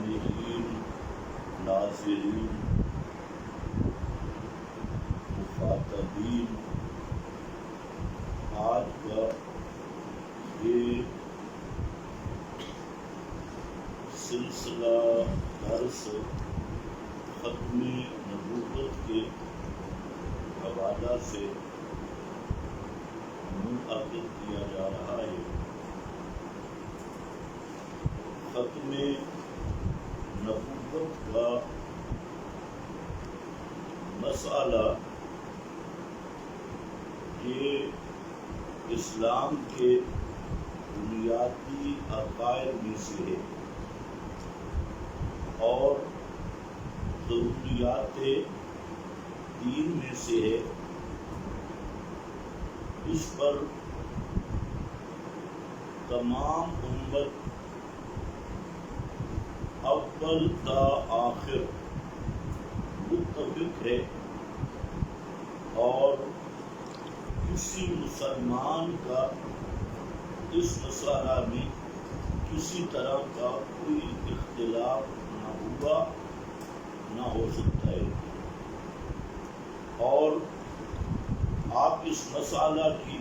سامعین، ناظرین، مخاطبین، آج کا یہ سلسلہ درس ختم نبوت کے حوالہ سے منعقد کیا جا رہا ہے۔ ختم نبوت کا مسئلہ یہ اسلام کے بنیادی عقائد میں سے ہے اور ضروریات دین میں سے ہے۔ اس پر تمام امت اول تا آخر متفق ہے اور کسی مسلمان کا اس مسئلہ میں کسی طرح کا کوئی اختلاف نہ ہوا نہ ہو سکتا ہے، اور آپ اس مسئلہ کی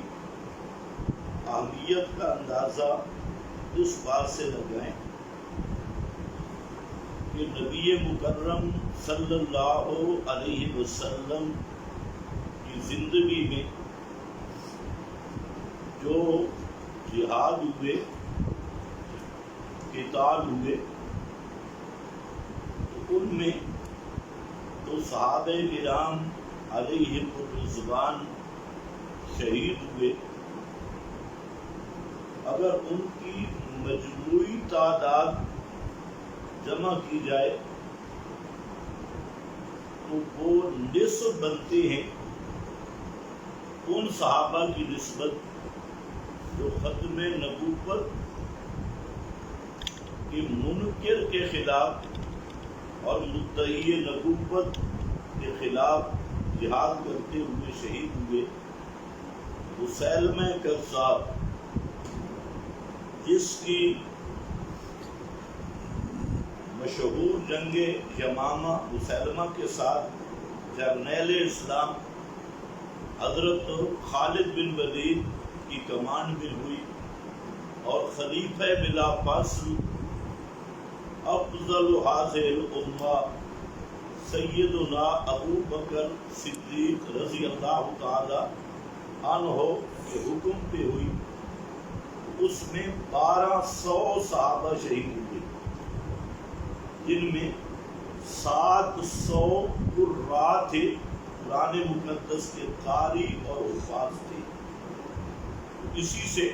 اہمیت کا اندازہ اس بات سے لگائیں کہ نبی مکرم صلی اللہ علیہ وسلم کی زندگی میں جو جہاد ہوئے، قتال ہوئے، تو ان میں تو صحابہ کرام علیہم الرضوان شہید ہوئے۔ اگر ان کی مجموعی تعداد جمع کی جائے تو وہ نصف بنتے ہیں ان صحابہ کی نسبت جو ختم نبوت کے منکر کے خلاف اور مدعی نبوت کے خلاف جہاد کرتے ہوئے شہید ہوئے۔ مسیلمہ کذاب، جس کی مشہور جنگ یمامہ مسیلمہ کے ساتھ جرنیل اسلام حضرت خالد بن ولید کی کمان میں ہوئی، اور خلیفہ بلا فاصل افضل هذه الامہ سیدنا ابو بکر صدیق رضی اللہ تعالی عنہ کے حکم پہ ہوئی۔ اس میں 1200 صحابہ شہید ہوئے، جن میں 700 قراء تھے، قرآن مقدس کے قاری اور حفاظ تھے۔ اسی سے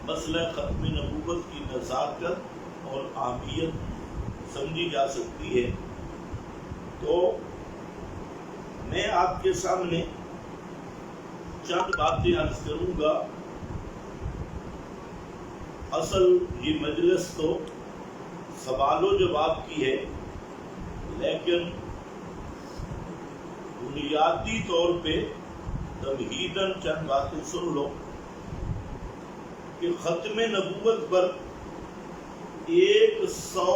مسئلہ ختم نبوت کی نزاکت اور اہمیت سمجھی جا سکتی ہے۔ تو میں آپ کے سامنے چند باتیں عرض کروں گا۔ اصل یہ مجلس تو سوال و جواب کی ہے، لیکن بنیادی طور پہ تمہیداً چند باتیں سن لو کہ ختم نبوت پر 100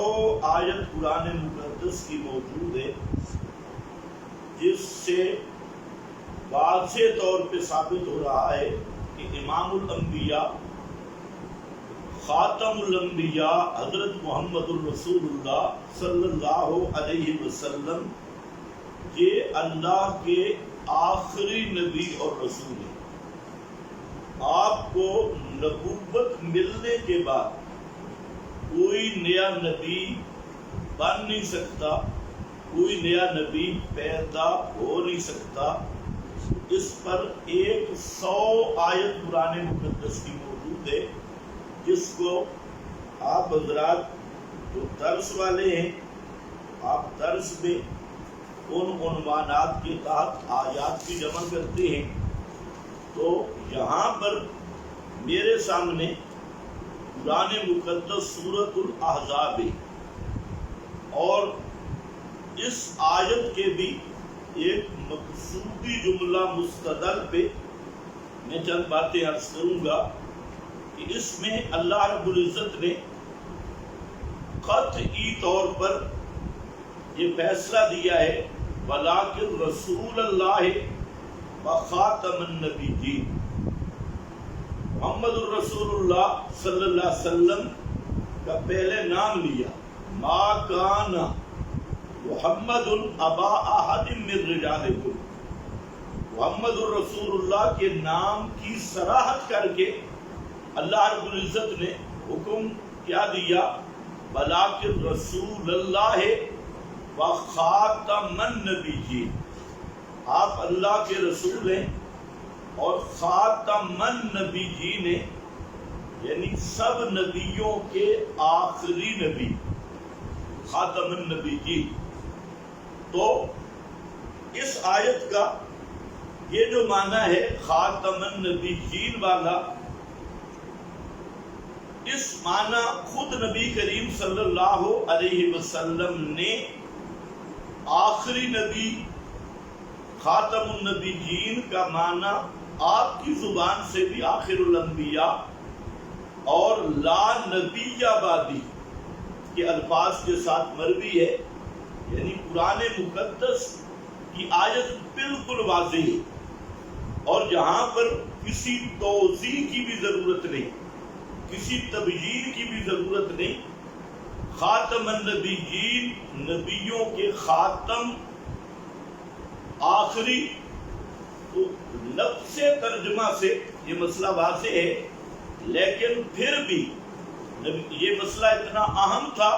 آیت قرآن مقدس کی موجود ہے، جس سے واضح طور پہ ثابت ہو رہا ہے کہ امام الانبیاء، خاتم الانبیاء حضرت محمد الرسول اللہ صلی اللہ علیہ وسلم یہ اللہ کے آخری نبی اور رسول ہیں۔ آپ کو نبوت ملنے کے بعد کوئی نیا نبی بن نہیں سکتا، کوئی نیا نبی پیدا ہو نہیں سکتا۔ اس پر 100 آیت قرآن مقدس کی موجود ہے، جس کو آپ حضرات جو درس والے ہیں، آپ درس میں ان عنوانات کے تحت آیات کی جمع کرتے ہیں۔ تو یہاں پر میرے سامنے قرآن مقدس سورۃ الاحزاب ہے، اور اس آیت کے بھی ایک مقصودی جملہ مستدل پہ میں چند باتیں عرض کروں گا کہ اس میں اللہ رب العزت نے قطعی طور پر یہ فیصلہ دیا ہے ولیکن رسول اللہ و خاتم النبیین، محمد الرسول اللہ صلی اللہ علیہ وسلم کا پہلے نام لیا، ما کان محمد ابا احد من رجالکم، محمد الرسول اللہ کے نام کی صراحت کر کے اللہ رب العزت نے حکم کیا دیا بلاکن رسول اللہ و خاتم النبیین، آپ اللہ کے رسول ہیں اور خاتم النبیین ہیں، یعنی سب نبیوں کے آخری نبی، خاتم النبیین۔ تو اس آیت کا یہ جو معنی ہے خاتم النبیین والا، اس معنی خود نبی کریم صلی اللہ علیہ وسلم نے آخری نبی خاتم النبیین کا معنی آپ کی زبان سے بھی آخر الانبیاء اور لا نبی بعدی کے الفاظ کے ساتھ مروی ہے، یعنی قرآن مقدس کی آیت بالکل واضح ہے اور جہاں پر کسی توضیح کی بھی ضرورت نہیں، کسی تبیین کی بھی ضرورت نہیں۔ خاتم النبیین، نبیوں کے خاتم، آخری، تو لفظ ترجمہ سے یہ مسئلہ واضح ہے، لیکن پھر بھی یہ مسئلہ اتنا اہم تھا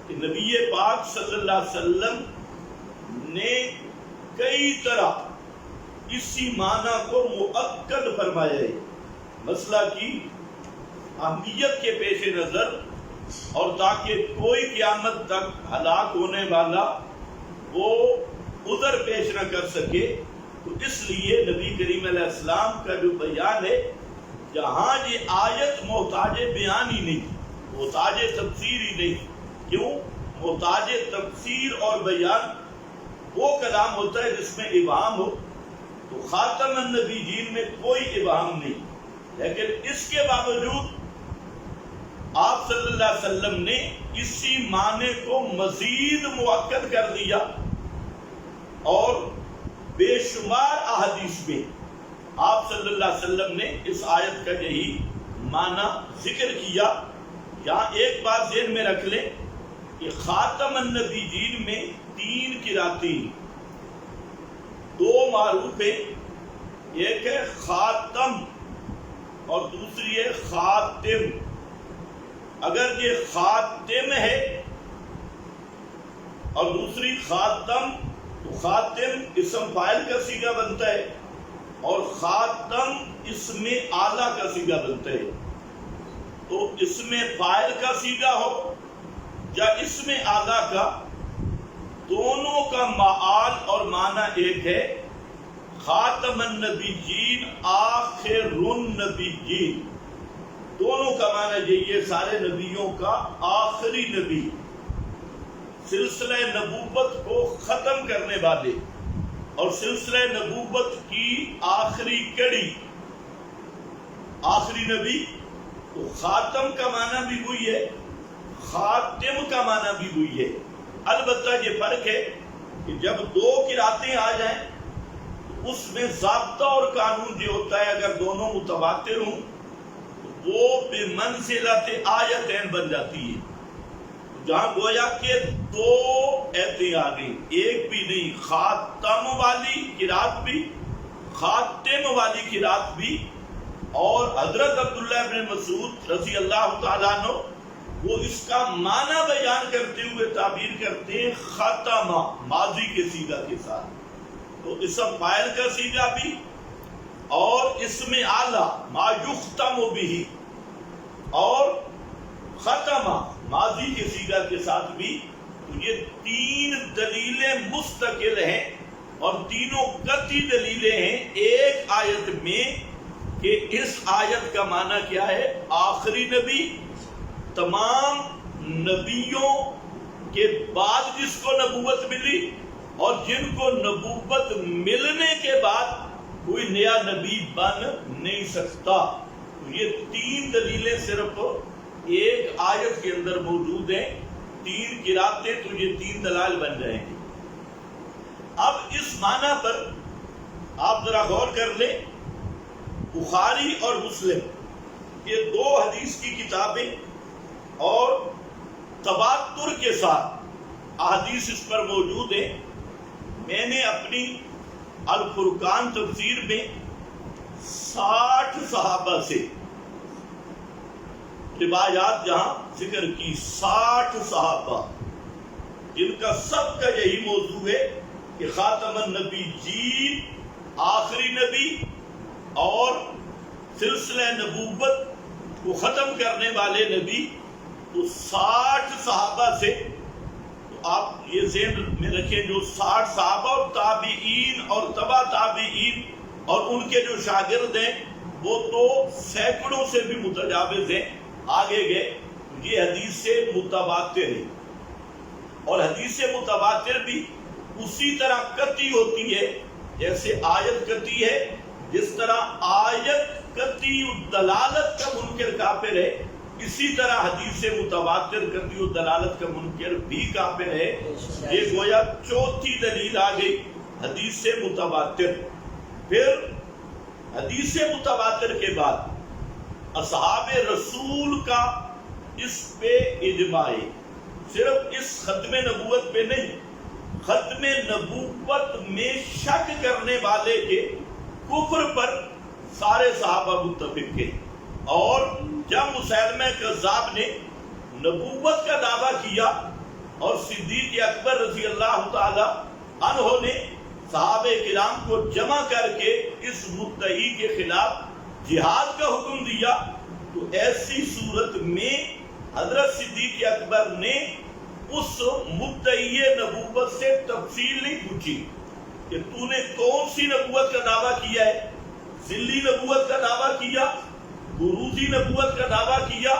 کہ نبی پاک صلی اللہ علیہ وسلم نے کئی طرح اسی معنی کو مؤکد فرمایا ہے۔ مسئلہ کی اہمیت کے پیش نظر اور تاکہ کوئی قیامت تک ہلاک ہونے والا وہ عذر پیش نہ کر سکے، تو اس لیے نبی کریم علیہ السلام کا جو بیان ہے، جہاں یہ آیت محتاج بیان ہی نہیں، محتاج تفسیر ہی نہیں۔ کیوں؟ محتاج تفسیر اور بیان وہ کلام ہوتا ہے جس میں ابہام ہو، تو خاتم النبیین میں کوئی ابہام نہیں، لیکن اس کے باوجود آپ صلی اللہ علیہ وسلم نے اسی معنی کو مزید مؤکد کر دیا اور بے شمار احادیث میں آپ صلی اللہ علیہ وسلم نے اس آیت کا یہی معنی ذکر کیا۔ یہاں ایک بات ذہن میں رکھ لیں کہ خاتم النبیین میں 3 قراتیں، 2 معروف ہیں، ایک ہے خاتم اور دوسری ہے خاتم۔ اگر یہ خاتم ہے اور دوسری خاتم، تو خاتم اسم فاعل کا صیغہ بنتا ہے اور خاتم اسم اعلیٰ کا صیغہ بنتا ہے۔ تو اسم فاعل کا صیغہ ہو یا اسم اعلیٰ کا، دونوں کا معال اور معنی ایک ہے۔ خاتم النبیین آخر النبیین، دونوں کا معنی یہی ہے، سارے نبیوں کا آخری نبی، سلسلہ نبوت کو ختم کرنے والے اور سلسلہ نبوت کی آخری کڑی، آخری نبی۔ تو خاتم کا معنی بھی وہی ہے، خاتم کا معنی بھی وہی ہے، البتہ یہ فرق ہے کہ جب 2 قراتیں آ جائیں تو اس میں ضابطہ اور قانون یہ ہوتا ہے، اگر دونوں متواتر ہوں وہ بمنزلت آیتین بن جاتی ہے۔ جہاں گویا کہ 2 ایتیں آ گئی، ایک بھی نہیں، خاتم والی قرات بھی، خاتم والی قرات بھی۔ اور حضرت عبداللہ ابن مسعود رضی اللہ تعالیٰ عنہ وہ اس کا معنی بیان کرتے ہوئے تعبیر کرتے ہیں ختم، ماضی کے صیغہ کے ساتھ، تو اسم فاعل کا صیغہ بھی اور اسم اعلیٰ ما یختم بہ اور ختم ماضی کے صیغہ کے ساتھ بھی۔ تو یہ 3 دلیلیں مستقل ہیں اور تینوں قطعی دلیلیں ہیں ایک آیت میں کہ اس آیت کا معنی کیا ہے، آخری نبی، تمام نبیوں کے بعد جس کو نبوت ملی اور جن کو نبوت ملنے کے بعد کوئی نیا نبی بن نہیں سکتا۔ تو یہ 3 دلیلیں صرف ایک آیت کے اندر موجود ہیں 3 قراتیں تو یہ 3 دلائل بن جائیں گے۔ اب اس معنی پر آپ ذرا غور کر لیں، بخاری اور مسلم یہ 2 حدیث کی کتابیں اور تواتر کے ساتھ احادیث اس پر موجود ہیں۔ میں نے اپنی الفرقان تفسیر میں 60 صحابہ سے روایات جہاں ذکر کی، 60 صحابہ جن کا سب کا یہی موضوع ہے کہ خاتم النبی جی آخری نبی اور سلسلہ نبوت کو ختم کرنے والے نبی، تو 60 صحابہ سے تو آپ یہ ذہن میں رکھیں، جو 60 صحابہ اور تابعین اور تبع تابعین اور ان کے جو شاگرد ہیں وہ تو سینکڑوں سے بھی متجاوز ہیں، آگے گئے۔ یہ حدیث سے متواتر ہے، اور حدیث متواتر بھی اسی طرح قطعی ہوتی ہے جیسے آیت قطعی ہے، جس طرح آیت قطعی الدلالت کا منکر کافر ہے، اسی طرح حدیث متواتر قطعی الدلالت کا منکر بھی کافر ہے۔ یہ گویا چوتھی دلیل آ گئی حدیث متواتر۔ پھر حدیث متواتر کے بعد اصحاب رسول کا اس پہ اجماع ہے، صرف اس ختم نبوت پہ نہیں، ختم نبوت میں شک کرنے والے کے کفر پر سارے صحابہ متفق ہیں۔ اور جب مسیلمہ کذاب نے نبوت کا دعویٰ کیا اور صدیق اکبر رضی اللہ تعالی عنہ نے صحابہ کرام کو جمع کر کے اس مدعی کے خلاف جہاد کا حکم دیا، تو ایسی صورت میں حضرت صدیق اکبر نے اس مدعی نبوت سے تفصیل نہیں پوچھی کہ تو نے کون سی نبوت کا دعویٰ کیا ہے، ذلی نبوت کا دعویٰ کیا، بروزی نبوت کا دعویٰ کیا،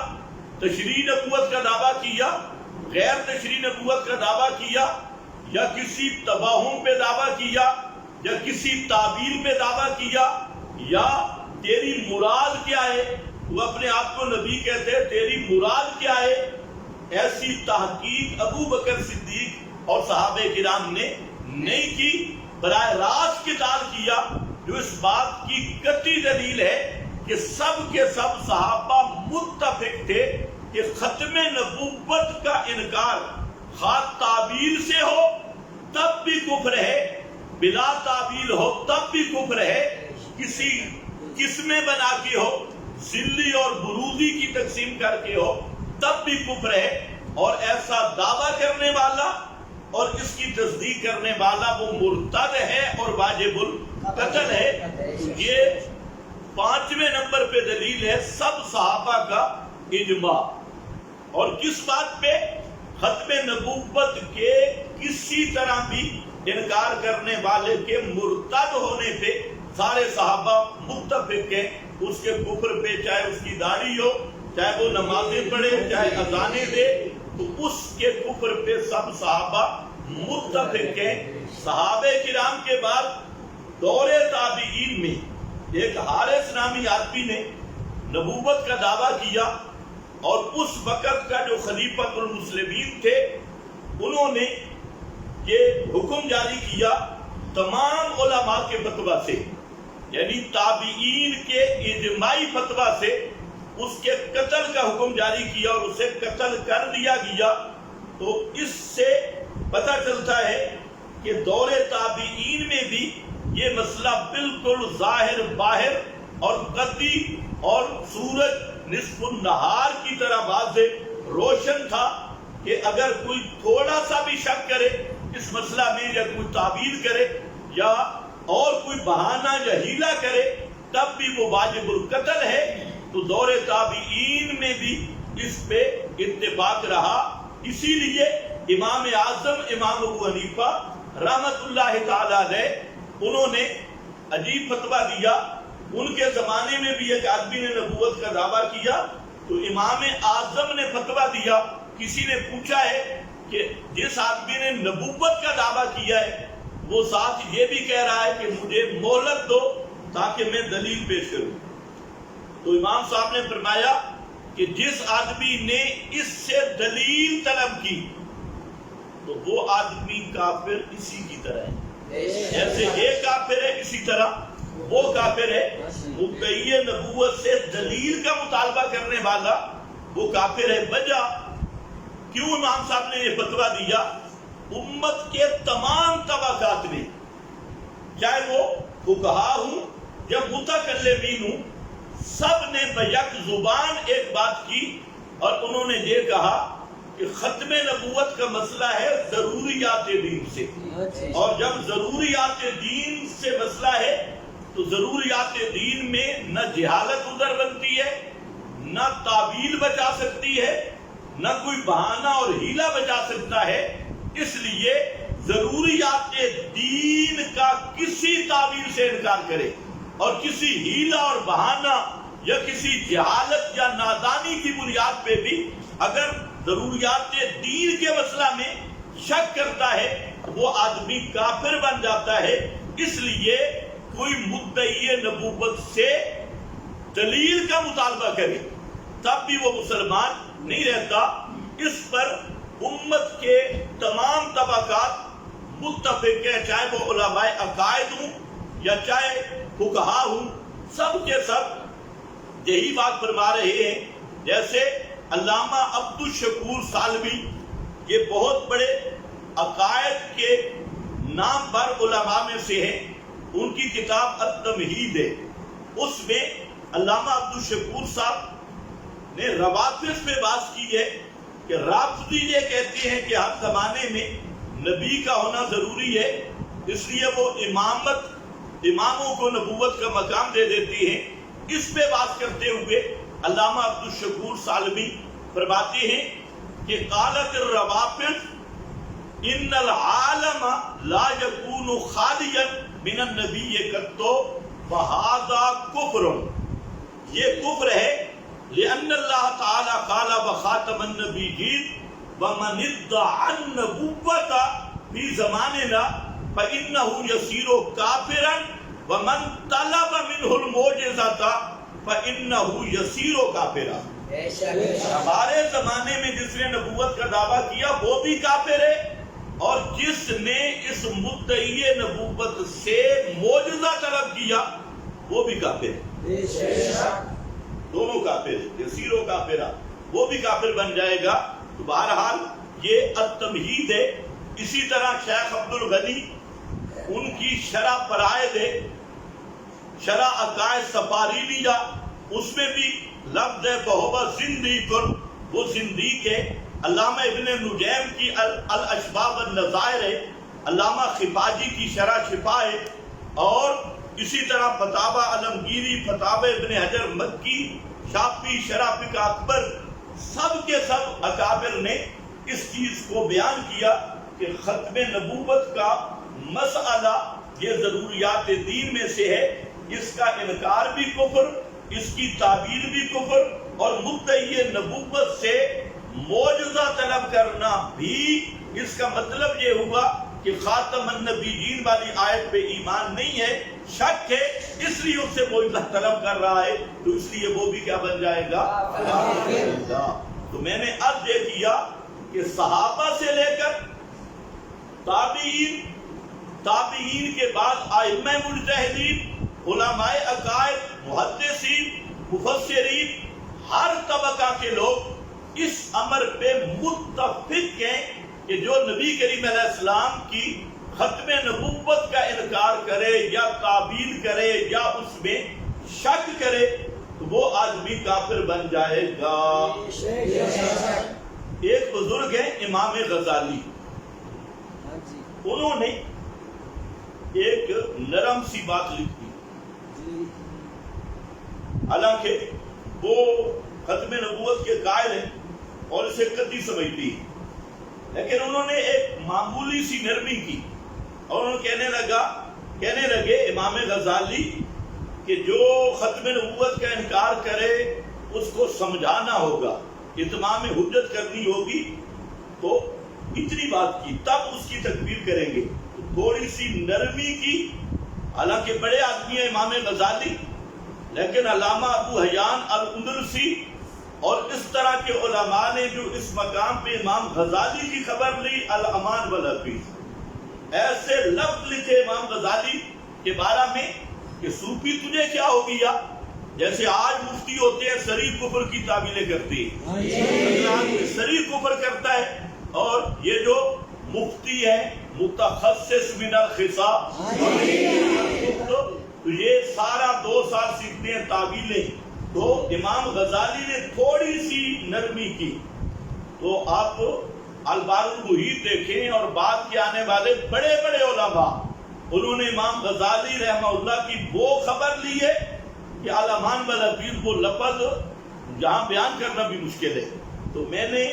تشریح نبوت کا دعویٰ کیا، غیر تشریح نبوت کا دعویٰ کیا، یا کسی تباہم پہ دعویٰ کیا، یا کسی تعبیر پہ دعویٰ کیا، یا تیری مراد کیا ہے، وہ اپنے آپ کو نبی کہتے ہیں، تیری مراد کیا ہے۔ ایسی تحقیق ابو بکر صدیق اور صحابہ کرام نے نہیں کی، براہ راست قتال کیا، جو اس بات کی قطعی دلیل ہے کہ سب کے سب صحابہ متفق تھے کہ ختم نبوت کا انکار خواہ تعبیر سے ہو تب بھی کفر ہے، بلا تعبیر ہو تب بھی کفر ہے، کسی قسمیں بنا کے ہو، ذلی اور بروزی کی تقسیم کر کے ہو تب بھی کفر ہے۔ اور ایسا دعویٰ کرنے والا اور اس کی تصدیق کرنے والا وہ مرتد ہے اور واجب القتل ہے۔ یہ 5ویں نمبر پہ دلیل ہے سب صحابہ کا اجماع۔ اور کس بات پہ؟ ختم نبوت کے کسی طرح بھی انکار کرنے والے کے مرتد ہونے پہ سارے صحابہ متفق ہیں، اس کے کفر پہ، چاہے اس کی داڑھی ہو، چاہے وہ نمازیں پڑھے، چاہے اذانیں دے، تو اس کے کفر پہ سب صحابہ متفق ہیں۔ صحابہ کرام کے بعد دور تابعین میں ایک حارث نامی آدمی نے نبوت کا دعویٰ کیا، اور اس وقت کا جو خلیفۃ المسلمین تھے انہوں نے یہ حکم جاری کیا تمام علماء کے فتویٰ سے، یعنی تابعین کے اجماعی فتویٰ سے اس کے قتل کا حکم جاری کیا اور اسے قتل کر دیا گیا۔ تو اس سے پتہ چلتا ہے کہ دور تابعین میں بھی یہ مسئلہ بالکل ظاہر باہر اور قطعی اور سورج نصف النہار کی طرح واضح روشن تھا کہ اگر کوئی تھوڑا سا بھی شک کرے اس مسئلہ میں، یا کوئی تعبیر کرے یا اور کوئی بہانہ یا ہیلا کرے، تب بھی وہ واجب القتل ہے۔ تو دور تابعین میں بھی اس پہ اتفاق رہا۔ اسی لیے امام اعظم امام ابو حنیفہ رحمت اللہ تعالی علیہ انہوں نے عجیب فتویٰ دیا۔ ان کے زمانے میں بھی ایک آدمی نے نبوت کا دعویٰ کیا، تو امام اعظم نے فتویٰ دیا، کسی نے پوچھا ہے کہ جس آدمی نے نبوت کا دعویٰ کیا ہے وہ ساتھ یہ بھی کہہ رہا ہے کہ مجھے مہلت دو تاکہ میں دلیل پیش کروں۔ تو امام صاحب نے فرمایا کہ جس آدمی نے اس سے دلیل طلب کی تو وہ آدمی کافر اسی کی طرح ہے، جیسے یہ کافر ہے اسی طرح وہ کافر ہے۔ مدعی نبوت سے دلیل کا مطالبہ کرنے والا وہ کافر ہے۔ وجہ کیوں امام صاحب نے یہ فتویٰ دیا؟ امت کے تمام طبقات نے، چاہے وہ فقہا ہوں یا متکلمین ہوں، سب نے بیک زبان ایک بات کی اور انہوں نے یہ کہا کہ ختم نبوت کا مسئلہ ہے ضروریات دین سے، اور جب ضروریات دین سے مسئلہ ہے تو ضروریات دین میں نہ جہالت عذر بنتی ہے، نہ تعویل بچا سکتی ہے، نہ کوئی بہانہ اور ہیلا بچا سکتا ہے۔ اس لیے ضروریات دین کا کسی تعویل سے انکار کرے اور کسی ہیلا اور بہانہ یا کسی جہالت یا نادانی کی بنیاد پہ بھی اگر ضروریات دین کے مسئلہ میں شک کرتا ہے وہ آدمی کافر بن جاتا ہے۔ اس لیے کوئی مدعی نبوت سے دلیل کا مطالبہ کرے تب بھی وہ مسلمان نہیں رہتا۔ اس پر امت کے تمام طبقات متفق ہیں، چاہے وہ علماء عقائد ہوں یا چاہے فقہا ہوں، سب کے سب یہی بات فرما رہے ہیں۔ جیسے علامہ عبدالشکور سالمی، یہ بہت بڑے عقائد کے نام پر علماء میں سے ہیں، ان کی کتاب التمہید ہے، اس میں علامہ عبدالشکور صاحب نے روافض پہ بات کی ہے کہ رافضی یہ کہتے ہیں کہ ہر زمانے میں نبی کا ہونا ضروری ہے، اس لیے وہ اماموں کو نبوت کا مقام دے دیتی ہیں۔ اس پہ بات کرتے ہوئے علامہ عبدالشکور سالمی فرماتے ہیں کہ قالت الروافض ان العالم لا يكون خالیا من النبی قطو فہذا کفر، یہ کفر ہے، لأن اللہ تعالی قال وخاتم النبیین ومن ادعى النبوۃ فی زماننا فإنه يصير کافرا ومن طلب منه المعجزۃ فإنه يصير کافرا۔ ہمارے زمانے میں جس نے نبوت کا دعویٰ کیا وہ بھی کافر ہے، اور جس نے اس مدعی نبوت سے معجزہ طلب کیا وہ بھی کافر ہے، دونوں کافر ہیں، یسیر و کافرہ، وہ بھی کافر بن جائے گا۔ تو بہرحال یہ التمہید ہے۔ اسی طرح شیخ عبدالغنی، ان کی شرح فرائض ہے، شرح عقائد سفاریلیہ، اس میں بھی لفظ ہے بہوا زندیق، وہ زندیق ہے۔ علامہ ابن نجیم کی الاشباب والنظائر ہے، علامہ خفاجی کی شرح شفا ہے، اور اسی طرح فتاوی علمگیری، فتاوی ابن حجر مکی، شافعی شرح فقہ اکبر، سب کے سب اکابر نے اس چیز کو بیان کیا کہ ختم نبوت کا مسئلہ یہ ضروریات دین میں سے ہے، اس کا انکار بھی کفر، اس کی تعبیر بھی کفر، اور مدعی نبوت سے معجزہ طلب کرنا بھی، اس کا مطلب یہ ہوا کہ خاتم النبیین والی آیت پہ ایمان نہیں ہے، شک ہے، اس لیے اس سے معجزہ طلب کر رہا ہے، تو اس لیے وہ بھی کیا بن جائے گا؟ تو میں نے اب یہ کیا کہ صحابہ سے لے کر تابعین کے بعد ائمہ مجتہدین، علماء عقائد، محدثین، مفسرین، ہر طبقہ کے لوگ اس امر پہ متفق ہیں کہ جو نبی کریم علیہ السلام کی ختم نبوت کا انکار کرے یا تعبیر کرے یا اس میں شک کرے تو وہ آدمی کافر بن جائے گا۔ ایک بزرگ ہیں امام غزالی، انہوں نے ایک نرم سی بات لکھی، حالانکہ وہ ختم نبوت کے قائل ہیں اور اسے قطعی سمجھتی ہیں، لیکن انہوں نے ایک معمولی سی نرمی کی اور انہوں کہنے لگے امام غزالی کہ جو ختم نبوت کا انکار کرے اس کو سمجھانا ہوگا، اتمام حجت کرنی ہوگی، تو اتنی بات کی، تب اس کی تکبیر کریں گے۔ تو تھوڑی سی نرمی کی، حالانکہ بڑے آدمی ہیں امام غزالی، لیکن علامہ ابو حیان الاندلسی اور اس طرح کے علماء نے جو اس مقام پہ امام غزالی کی خبر لی الامان والحفیظ، ایسے لفظ لکھے امام غزالی کے بارے میں کہ صوفی تجھے کیا ہو گیا، جیسے آج مفتی ہوتے ہیں صریح کفر کی تعویلیں کرتے ہیں، صریح کفر کرتا ہے، اور یہ جو مفتی ہے متخصص من الخصا، تو یہ سارا 2 سال سیکھتے ہیں تعویلیں، تو امام غزالی نے تھوڑی سی نرمی کی، تو آپ البار المحیط دیکھیں اور بعد کے آنے والے بڑے بڑے علماء، انہوں نے امام غزالی رحمہ اللہ کی وہ خبر لی ہے کہ الامان والحفیظ وہ لفظ جہاں بیان کرنا بھی مشکل ہے۔ تو میں نے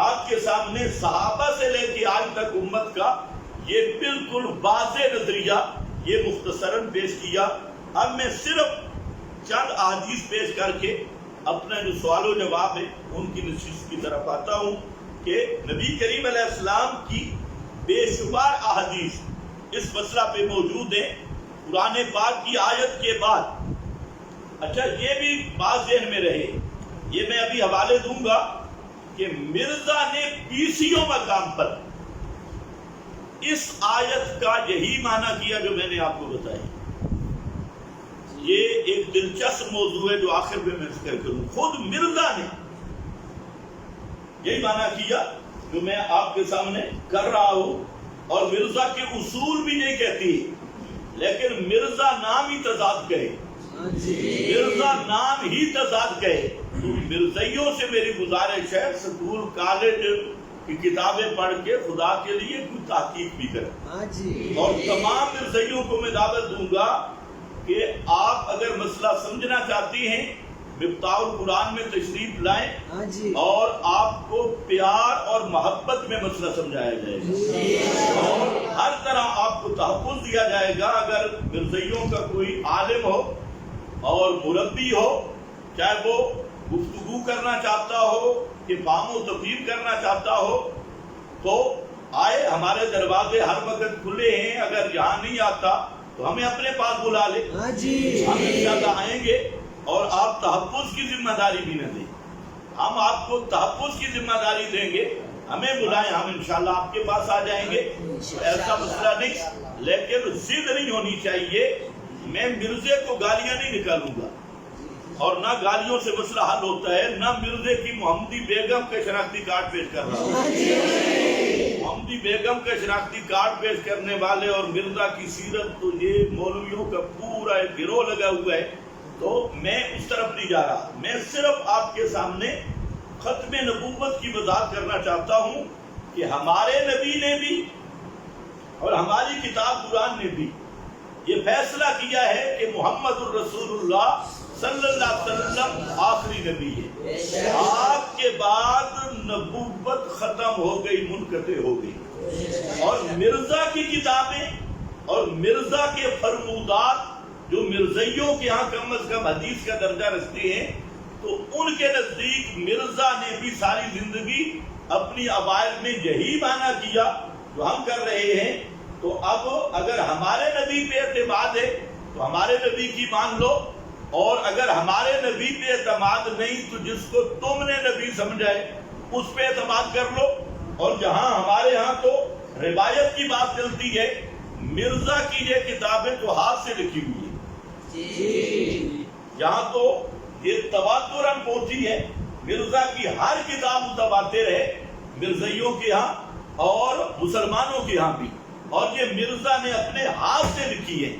آپ کے سامنے صحابہ سے لے کے آج تک امت کا یہ بالکل واضح نظریہ یہ مختصراً پیش کیا۔ اب میں صرف چند احادیث پیش کر کے اپنا جو سوال و جواب ہے ان کی نشست کی طرف آتا ہوں کہ نبی کریم علیہ السلام کی بے شمار احادیث اس مسئلہ پہ موجود ہیں قرآن پاک کی آیت کے بعد۔ اچھا یہ بھی بات ذہن میں رہے، یہ میں ابھی حوالے دوں گا کہ مرزا نے 20 مقام پر اس آیت کا یہی معنی کیا جو میں نے آپ کو بتایا۔ یہ ایک دلچسپ موضوع ہے جو آخر میں ذکر کروں، خود مرزا نے یہی معنی کیا جو میں آپ کے سامنے کر رہا ہوں، اور مرزا کے اصول بھی نہیں کہتی، لیکن مرزا نام ہی تضاد کہے، مرزا نام ہی تضاد کہے۔ تو مرزائیوں سے میری گزارش ہے سکول کالج کی کتابیں پڑھ کے خدا کے لیے کوئی تحقیق بھی کریں، اور تمام مرزائیوں کو میں دعوت دوں گا کہ آپ اگر مسئلہ سمجھنا چاہتی ہیں مفتاح القرآن میں تشریف لائیں، اور آپ کو پیار اور محبت میں مسئلہ سمجھایا جائے گا، اور ہر طرح آپ کو تحفظ دیا جائے گا۔ اگر مرزائیوں کا کوئی عالم ہو اور مربی ہو، چاہے وہ گفتگو کرنا چاہتا ہو کہ فہم و تفہیم کرنا چاہتا ہو، تو آئے، ہمارے دروازے ہر وقت کھلے ہیں۔ اگر یہاں نہیں آتا تو ہمیں اپنے پاس بلا لے، ہم انشاءاللہ آئیں گے، اور آپ تحفظ کی ذمہ داری بھی نہ دیں، ہم آپ کو تحفظ کی ذمہ داری دیں گے، ہمیں بلائیں، ہم انشاءاللہ آپ کے پاس آ جائیں گے۔ ایسا مسئلہ نہیں، لیکن ضد نہیں ہونی چاہیے۔ میں مرزے کو گالیاں نہیں نکالوں گا، اور نہ گالیوں سے مسئلہ حل ہوتا ہے، نہ مرزے کی محمدی بیگم کے شناختی کارڈ پیش کر رہا ہوں۔ محمدی بیگم کا شناختی کارڈ پیش کرنے والے اور مرزا کی سیرت، تو یہ مولویوں کا پورا ایک گروہ لگا ہوا ہے، تو میں اس طرف نہیں جا رہا۔ میں صرف آپ کے سامنے ختم نبوت کی وضاحت کرنا چاہتا ہوں کہ ہمارے نبی نے بھی اور ہماری کتاب قرآن نے بھی یہ فیصلہ کیا ہے کہ محمد الرسول اللہ صلی اللہ علیہ وسلم آخری نبی ہے، آپ کے بعد نبوت ختم ہو گئی، منقطع ہو گئی، اور مرزا کی کتابیں اور مرزا کے فرمودات جو مرزائیوں کے ہاں کم از کم حدیث کا درجہ رکھتے ہیں، تو ان کے نزدیک مرزا نے بھی ساری زندگی اپنی اوائل میں یہی معنی کیا جو ہم کر رہے ہیں۔ تو اب اگر ہمارے نبی پہ اعتماد ہے تو ہمارے نبی کی مان لو، اور اگر ہمارے نبی پہ اعتماد نہیں تو جس کو تم نے نبی سمجھا ہے اس پہ اعتماد کر لو۔ اور جہاں ہمارے ہاں تو روایت کی بات چلتی ہے، مرزا کی یہ کتابیں تو ہاتھ سے لکھی ہوئی ہیں، یہاں تو یہ تواتراً پہنچی ہے، مرزا کی ہر کتاب متواتر ہے مرزائیوں کے ہاں اور مسلمانوں کے ہاں بھی، اور یہ مرزا نے اپنے ہاتھ سے لکھی ہے۔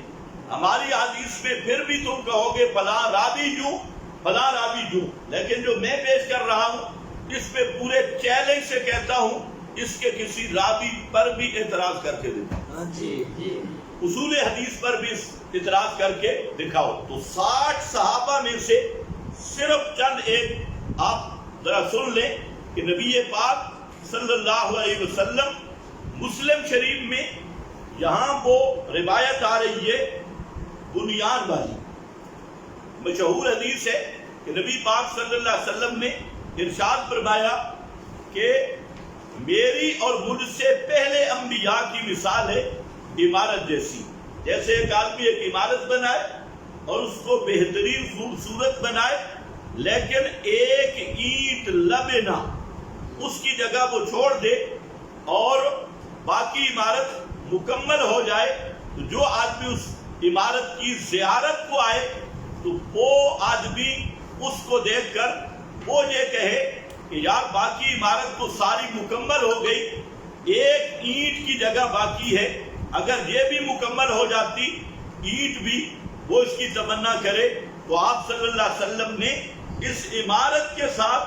ہماری حدیث میں پھر بھی تم کہو گے فلاں راوی جو فلاں راوی جو، لیکن جو میں پیش کر رہا ہوں اس پہ پورے چیلنج سے کہتا ہوں اس کے کسی راوی پر بھی اعتراض کر کے دکھاؤ، اصول حدیث پر بھی اعتراض کر کے دکھاؤ۔ تو 60 صحابہ میں سے صرف چند ایک آپ ذرا سن لیں کہ نبی پاک صلی اللہ علیہ وسلم مسلم شریف میں یہاں وہ روایت آ رہی ہے بنیاد والی مشہور حدیث ہے کہ نبی پاک صلی اللہ علیہ وسلم نے ارشاد فرمایا کہ میری اور مجھ سے پہلے انبیاء کی مثال ہے عمارت جیسی، جیسے ایک آدمی ایک عمارت بنائے اور اس کو بہترین خوبصورت بنائے لیکن ایک اینٹ لبنا اس کی جگہ وہ چھوڑ دے اور باقی عمارت مکمل ہو جائے، تو جو آدمی اس عمارت کی زیارت کو آئے تو وہ آدمی اس کو دیکھ کر وہ یہ کہے کہ یار باقی عمارت تو ساری مکمل ہو گئی، ایک اینٹ کی جگہ باقی ہے، اگر یہ بھی مکمل ہو جاتی اینٹ بھی، وہ اس کی تمنا کرے۔ تو آپ صلی اللہ علیہ وسلم نے اس عمارت کے ساتھ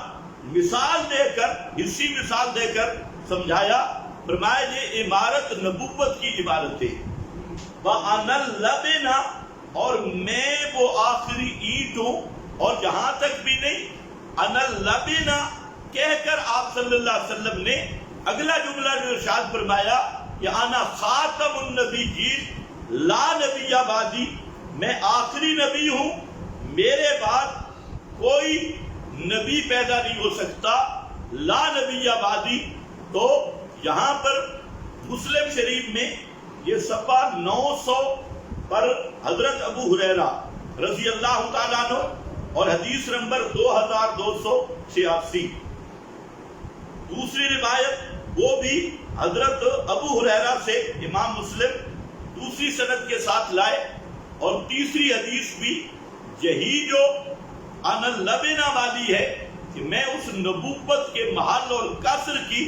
مثال دے کر، حصی مثال دے کر سمجھایا، فرمایا یہ عمارت نبوت کی عمارت ہے، وَأَنَا الْلَبِنَا، اور میں وہ آخری اینٹ ہوں، اور جہاں تک بھی نہیں انا الْلَبِنَا کہہ کر آپ صلی اللہ علیہ وسلم نے اگلا جملہ جو ارشاد فرمایا کہ انا خاتم النبیین لا نبی بعدی، میں آخری نبی ہوں، میرے بعد کوئی نبی پیدا نہیں ہو سکتا، لا نبی بعدی۔ تو یہاں پر مسلم شریف میں یہ صفحہ 900 پر حضرت ابو ہریرہ رضی اللہ تعالیٰ عنہ اور حدیث نمبر 2286۔ دوسری روایت وہ بھی حضرت ابو ہریرہ سے امام مسلم دوسری سند کے ساتھ لائے، اور تیسری حدیث بھی یہی جو انا لبنا والی ہے کہ میں اس نبوت کے محل اور قصر کی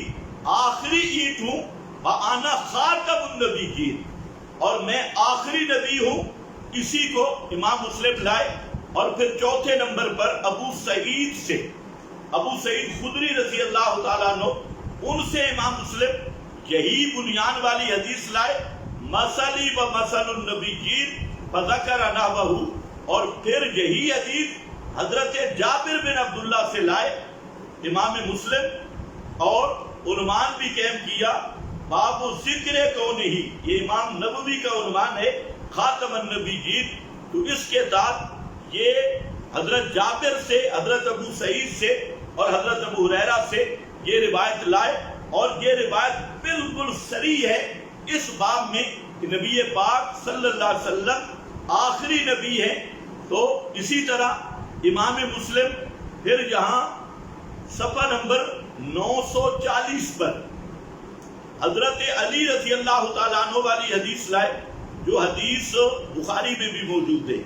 آخری اینٹ ہوں، وَأَنَا خَاتَمُ النَّبِيِّينَ، اور میں آخری نبی ہوں، اسی کو امام مسلم لائے۔ اور پھر چوتھے نمبر پر ابو سعید سے، ابو سعید خدری رضی اللہ تعالیٰ عنہ، ان سے امام مسلم یہی بنیان والی حدیث لائے، مَثَلِي وَمَثَلُ النَّبِيِّينَ فَذَكَرَ نَحْوَهُ، اور پھر یہی حدیث حضرت جابر بن عبداللہ سے لائے امام مسلم، اور عنوان بھی قائم کیا باب ذکر کونہ، یہ امام نبوی کا عنوان ہے خاتم النبیین۔ تو اس کے ساتھ یہ حضرت جابر سے، حضرت ابو سعید سے اور حضرت ابو ہریرہ سے یہ روایت لائے، اور یہ روایت بالکل صریح ہے اس باب میں کہ نبی پاک صلی اللہ علیہ وسلم آخری نبی ہے۔ تو اسی طرح امام مسلم پھر یہاں صفحہ نمبر 940 پر حضرت علی رضی اللہ تعالیٰ عنہ والی حدیث لائے، جو حدیث بخاری میں بھی موجود ہے،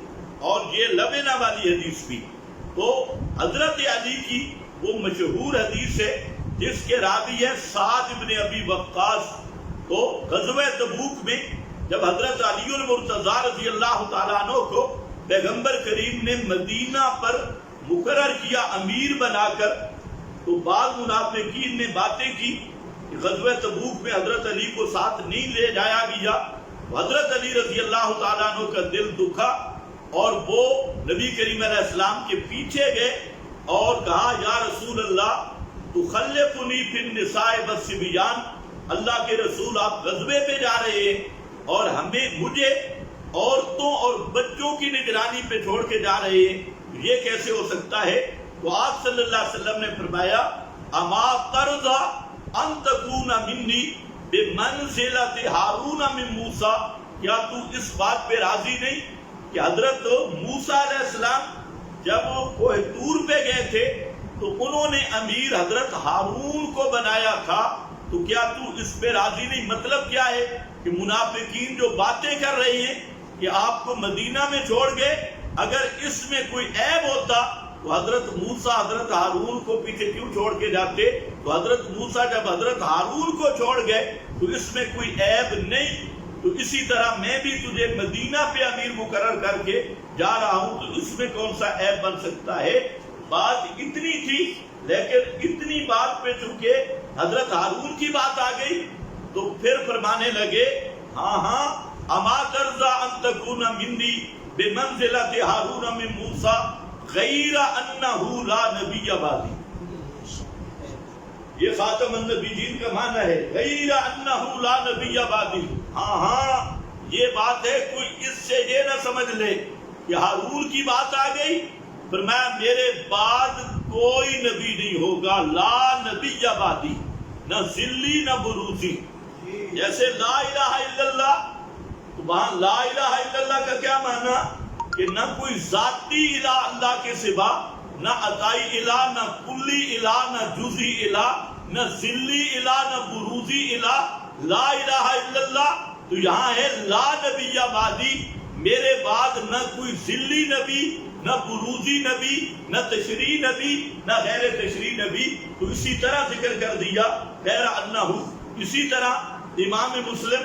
اور یہ لبنا والی حدیث بھی۔ تو حضرت علی کی وہ مشہور حدیث ہے جس کے راوی ہے سعد بن ابی وقاص۔ تو غزوہ تبوک میں جب حضرت علی المرتضی رضی اللہ تعالیٰ عنہ کو پیغمبر کریم نے مدینہ پر مقرر کیا امیر بنا کر، تو بعض منافقین نے باتیں کی کہ غزوہ تبوک میں حضرت علی کو ساتھ نہیں لے جایا گیا۔ حضرت علی رضی اللہ تعالیٰ عنہ کا دل دکھا، اور وہ نبی کریم علیہ السلام کے پیچھے گئے اور کہا یا رسول اللہ تخلفنی فی النساء والصبیان، اللہ کے رسول آپ غزوے پہ جا رہے ہیں اور مجھے عورتوں اور بچوں کی نگرانی پہ چھوڑ کے جا رہے ہیں، یہ کیسے ہو سکتا ہے؟ تو آپ صلی اللہ علیہ وسلم نے فرمایا اما ترضى ان تكون منی بمنزلۃ ہارون من موسیٰ، کیا تو اس بات پہ راضی نہیں کہ حضرت موسیٰ علیہ السلام جب کوہ طور پہ گئے تھے تو انہوں نے امیر حضرت ہارون کو بنایا تھا، تو کیا تو اس پہ راضی نہیں؟ مطلب کیا ہے کہ منافقین جو باتیں کر رہے ہیں کہ آپ کو مدینہ میں چھوڑ گئے، اگر اس میں کوئی عیب ہوتا تو حضرت موسیٰ حضرت ہارون کو پیچھے کیوں چھوڑ کے جاتے؟ تو حضرت موسیٰ جب حضرت ہارون کو چھوڑ گئے تو اس میں کوئی عیب نہیں۔ تو اسی طرح میں بھی تجھے مدینہ پہ امیر مقرر کر کے جا رہا ہوں، تو اس میں کون سا عیب بن سکتا ہے؟ بات اتنی تھی، لیکن اتنی بات پہ چونکہ حضرت ہارون کی بات آ گئی تو پھر فرمانے لگے ہاں اما ترضى ان تكون منی بمنزلۃ ہارون من موسیٰ غیر انہ لا نبی بعدی۔ یہ خاتم النبیین کا معنی ہے، غیر انہ لا نبی بعدی۔ ہاں یہ بات ہے، کوئی اس سے یہ نہ سمجھ لے کہ ہارون کی بات آ گئی، فرمایا میرے بعد کوئی نبی نہیں ہوگا، لا نبی بعدی، نہ ذلی نہ بروزی۔ جیسے لا الہ الا اللہ، تو وہاں لا الہ الا اللہ کا کیا معنی کہ نہ کوئی ذاتی الہ اللہ کے سوا نہ عطائی الہ، نہ کلی الہ، نہ جزئی الہ، نہ ذلی الہ، نہ بروزی الہ، لا الہ الا اللہ. تو یہاں ہے لا نبی بعدی، میرے بعد نہ کوئی ذلی نبی، نہ بروزی نبی، نہ تشریعی نبی، نہ غیر تشریعی نبی. تو اسی طرح ذکر کر دیا غیر انہ. اسی طرح امام مسلم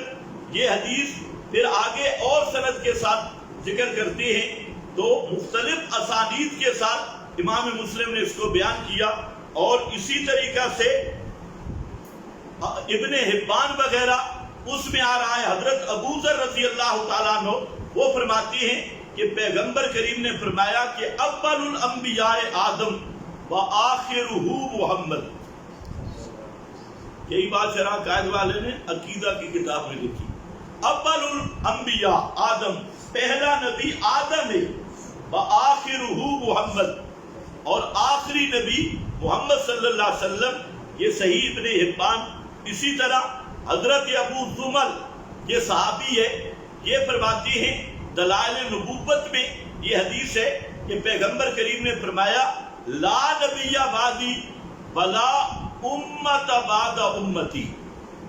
یہ حدیث پھر آگے اور سند کے ساتھ ذکر کرتے ہیں، تو مختلف اسانید کے ساتھ امام مسلم نے اس کو بیان کیا. اور اسی طریقہ سے ابن حبان وغیرہ اس میں آ رہا ہے، حضرت ابو ذر رضی اللہ تعالیٰ عنہ وہ فرماتے ہیں کہ پیغمبر کریم نے فرمایا کہ اول الانبیاء آدم وآخرہ محمد. یہی بات شرح قائد والے نے عقیدہ کی کتاب میں لکھی. اول الانبیاء آدم، پہلا نبی آدم ہے، وآخرہ محمد، اور آخری نبی محمد صلی اللہ علیہ وسلم. یہ صحیح ابن حبان. اسی طرح حضرت ابو زمل یہ صحابی ہے، یہ فرماتے ہیں دلائل نبوت میں یہ حدیث ہے کہ پیغمبر کریم نے فرمایا لا نبی بعدی ولا امت بعد امتی،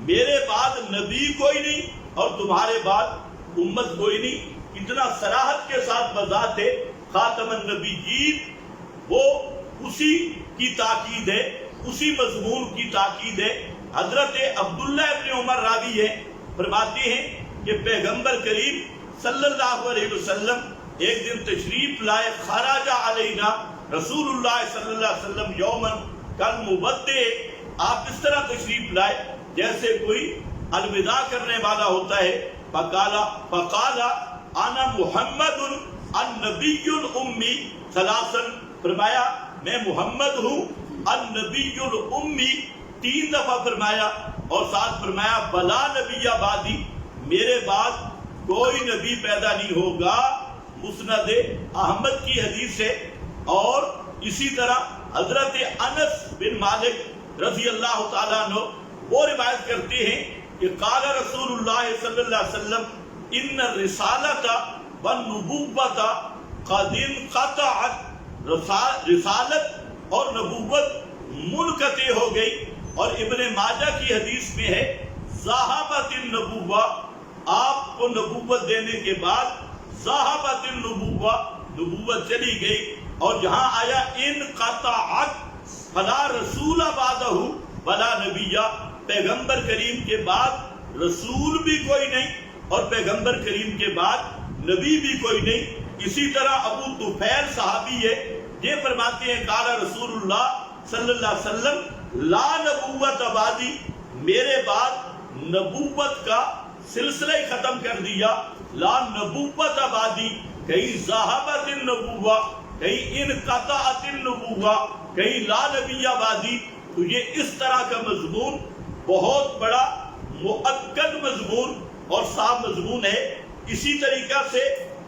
میرے بعد نبی کوئی نہیں اور تمہارے بعد امت کوئی نہیں. اتنا صراحت کے ساتھ بذات ہے خاتم النبیین. وہ اسی کی تاکید ہے، اسی مضمون کی تاکید ہے. حضرت عبداللہ ابن عمر راوی ہے، فرماتے ہیں کہ پیغمبر کریم صلی اللہ علیہ وسلم ایک دن تشریف لائے، خرج علینا رسول اللہ صلی اللہ علیہ وسلم یومن کالمودع. آپ اس طرح تشریف لائے جیسے کوئی الوداع کرنے والا ہوتا ہے. فقال انا محمد النبی الامی ثلاثا، فرمایا میں محمد ہوں النبی الامی 3 دفعہ فرمایا، اور ساتھ فرمایا بلا نبی بعدی، میرے بعد کوئی نبی پیدا نہیں ہوگا. مسند احمد کی حدیث ہے. اور اسی طرح حضرت انس بن مالک رضی اللہ تعالیٰ عنہ وہ روایت کرتے ہیں کہ قال رسول اللہ صلی اللہ علیہ وسلم ان الرسالۃ والنبوۃ قد انقطعت، رسالت اور نبوت منقطع ہو گئی. اور ابن ماجہ کی حدیث میں ہے ذہبت النبوہ، آپ کو نبوت دینے کے بعد ذہبت النبوہ، نبوت چلی گئی. اور جہاں آیا انقطعت فلا رسول بعدہ ولا نبی، پیغمبر کریم کے بعد رسول بھی کوئی نہیں اور پیغمبر کریم کے بعد نبی بھی کوئی نہیں. اسی طرح ابو طفیل صحابی ہے، یہ فرماتے ہیں قال رسول اللہ صلی اللہ علیہ وسلم لا نبوت بعدی، میرے بعد نبوت کا سلسلہ ہی ختم کر دیا. لا نبوت بعدی، کہیں ذہبت النبوہ، کہیں انقطعت النبوہ، کہیں لا نبی بعدی. تو یہ اس طرح کا مضمون بہت بڑا مؤکد مضمون اور صاف مضمون ہے. اسی طریقہ سے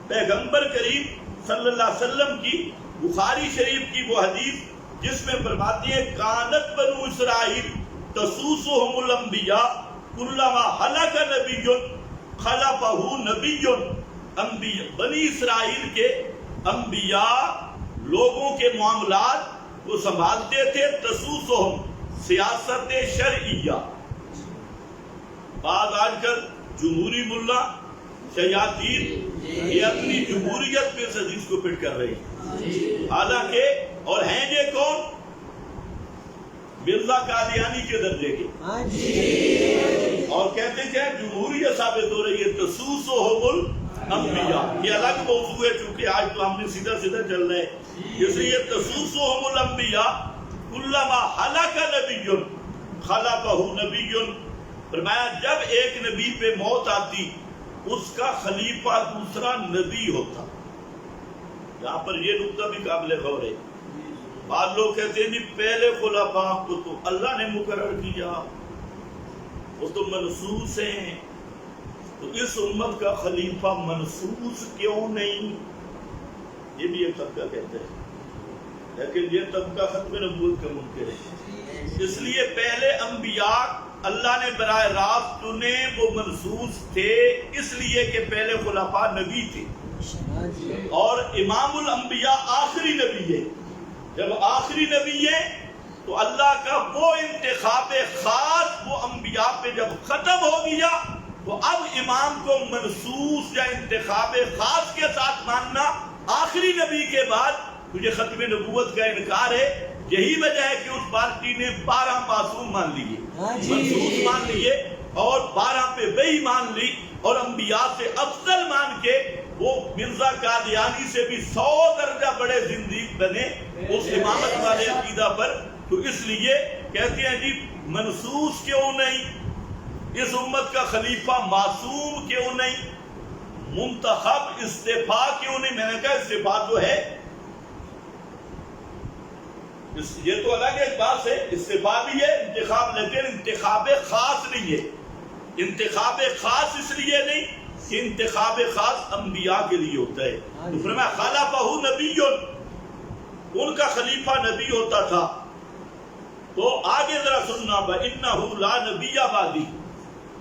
پیغمبر کریم صلی اللہ علیہ وسلم کی بخاری شریف کی وہ حدیث جس میں فرماتی ہے کانت بنو اسرائیل تسوسہم الانبیاء کلما ہلک نبی خلفہ نبی. انبیاء بنی اسرائیل کے انبیاء لوگوں کے معاملات وہ سنبھالتے تھے، تسوسہم سیاست شرعیہ. بعد آج کل جمہوری ملا شیاطین یہ اپنی جمہوریت پہ اس حدیث کو فٹ کر رہی ہیں، حالانکہ اور ہیں یہ کون؟ مرزا قادیانی کے درجے کے، اور کہتے ہیں جمہوریت ثابت ہو رہی ہے. تسوسہم الانبیاء یہ الگ موضوع ہے، چونکہ آج تو ہم نے سیدھا سیدھا چل رہے ہیں، اس لیے تسوسہم الانبیاء کلما ہلک نبی خلفہ نبی. فرمایا جب ایک نبی پہ موت آتی اس کا خلیفہ دوسرا نبی ہوتا. یہاں پر یہ نقطہ بھی قابل غور ہے. بعض لوگ کہتے ہیں پہلے خلفاء کو تو اللہ نے مقرر کیا، وہ تو منسوس ہیں، تو اس امت کا خلیفہ منسوس کیوں نہیں؟ یہ بھی ایک طبقہ کہتا ہے، لیکن یہ طبقہ ختم نبوت کا منکر ہے. اس لیے پہلے انبیاء اللہ نے براہ راست چنے، وہ منسوس تھے اس لیے کہ پہلے خلفاء نبی تھے، اور امام الانبیاء آخری نبی ہے. جب آخری نبی ہے تو اللہ کا وہ انتخاب خاص وہ انبیاء پہ جب ختم ہو گیا تو اب امام کو منصوص یا انتخاب خاص کے ساتھ ماننا آخری نبی کے بعد تجھے ختم نبوت کا انکار ہے. یہی وجہ ہے کہ اس پارٹی نے 12 معصوم مان لیے, منصوص مان لیے اور 12 پہ وہی مان لی اور انبیاء سے افضل مان کے وہ مرزا قادیانی سے بھی 100 درجہ بڑے زندیق بنے اس امامت والے عقیدہ پر. تو اس لیے کہتے ہیں جی منصوص کیوں نہیں, اس امت کا خلیفہ معصوم کیوں نہیں, منتخب استعفا کیوں نہیں. میں نے کہا استعفا جو ہے یہ تو الگ ایک بات ہے, استعفا بھی ہے انتخاب, لیکن انتخاب خاص نہیں ہے. انتخاب خاص اس لیے نہیں کہ انتخاب خاص انبیاء کے لیے ہوتا ہے. تو فرمایا خلفہ نبی, ان کا خلیفہ نبی ہوتا تھا. تو آگے ذرا سننا, وَإِنَّهُ لَا نَبِيَّ بَعْدِي,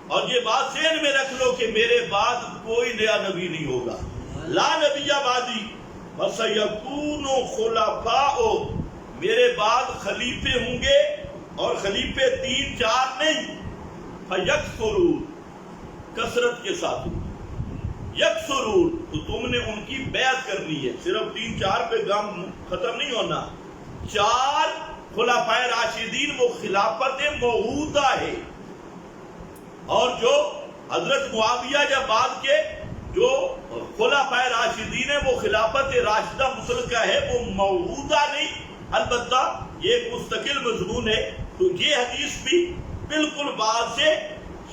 اور یہ بات ذہن میں رکھ لو کہ میرے بعد کوئی نیا نبی نہیں ہوگا. لا نبی بعدی وَسَيَكُونُ خُلَفَاءُ, میرے بعد خلیفے ہوں گے اور خلیفے 3-4 نہیں. فَيَكْثُرُونَ, کثرت کے ساتھ یکسرون, تو تم نے ان کی بیعت کرنی ہے. صرف 3-4 پہ کام ختم نہیں ہونا. 4 خلفائے راشدین وہ خلافت موعودہ ہے, اور جو حضرت معاویہ یا بعد کے جو خلفائے راشدین ہیں وہ خلافت راشدہ مطلقہ ہے, وہ موعودہ نہیں. البتہ یہ ایک مستقل مضمون ہے. تو یہ حدیث بھی بالکل واضح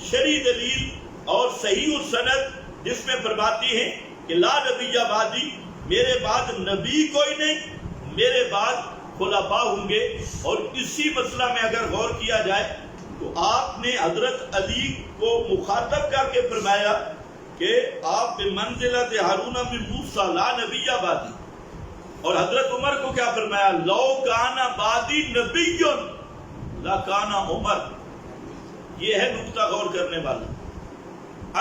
شرعی دلیل اور صحیح السند جس میں فرماتی ہیں کہ لا نبی بعدی, میرے بعد نبی کوئی نہیں, میرے بعد خلفاء ہوں گے. اور اسی مسئلہ میں اگر غور کیا جائے تو آپ نے حضرت علی کو مخاطب کر کے فرمایا کہ آپ بمنزلت ہارون من موسیٰ لا نبی بعدی, اور حضرت عمر کو کیا فرمایا, لو کان بعدی نبی لکان عمر. یہ ہے نقطہ غور کرنے والا.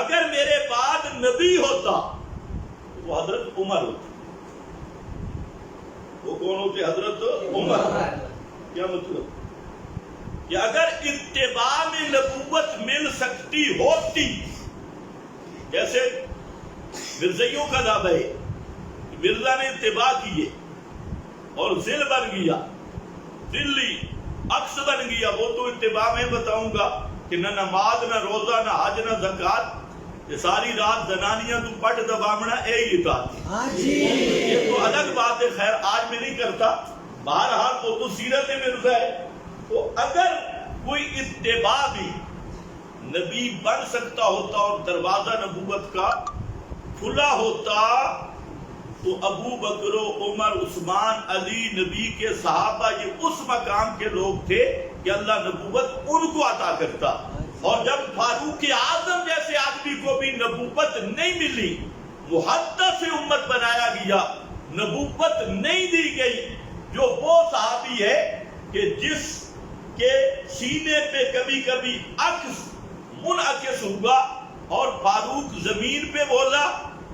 اگر میرے بعد نبی ہوتا تو وہ حضرت عمر ہوتا. وہ کون ہوتے؟ حضرت عمر. کیا مطلب کہ اگر اتباع میں نبوت مل سکتی ہوتی, جیسے مرزائیوں کا دعویٰ ہے مرزا نے اتباع کیے اور ذل بن گیا, ذلی عکس بن گیا, وہ تو اتباع میں بتاؤں گا کہ نہ نماز نہ روزہ نہ حج نہ زکات, یہ ساری رات زنانیاں تو پٹ دبامنا اے ہی اطاعت. یہ تو الگ بات ہے, خیر آج میں نہیں کرتا. بہرحال وہ تو سیرت مرزا ہے. تو اگر کوئی اتباع بھی نبی بن سکتا ہوتا اور دروازہ نبوت کا کھلا ہوتا تو ابو بکر و عمر عثمان علی نبی کے صحابہ یہ اس مقام کے لوگ تھے کہ اللہ نبوت ان کو عطا کرتا. اور جب فاروق اعظم جیسے آدمی کو بھی نبوت نہیں ملی, محدث امت بنایا گیا, نبوت نہیں دی گئی, جو وہ صحابی ہے کہ جس کے سینے پہ کبھی کبھی عکس منعکس ہوا اور فاروق زمین پہ بولا,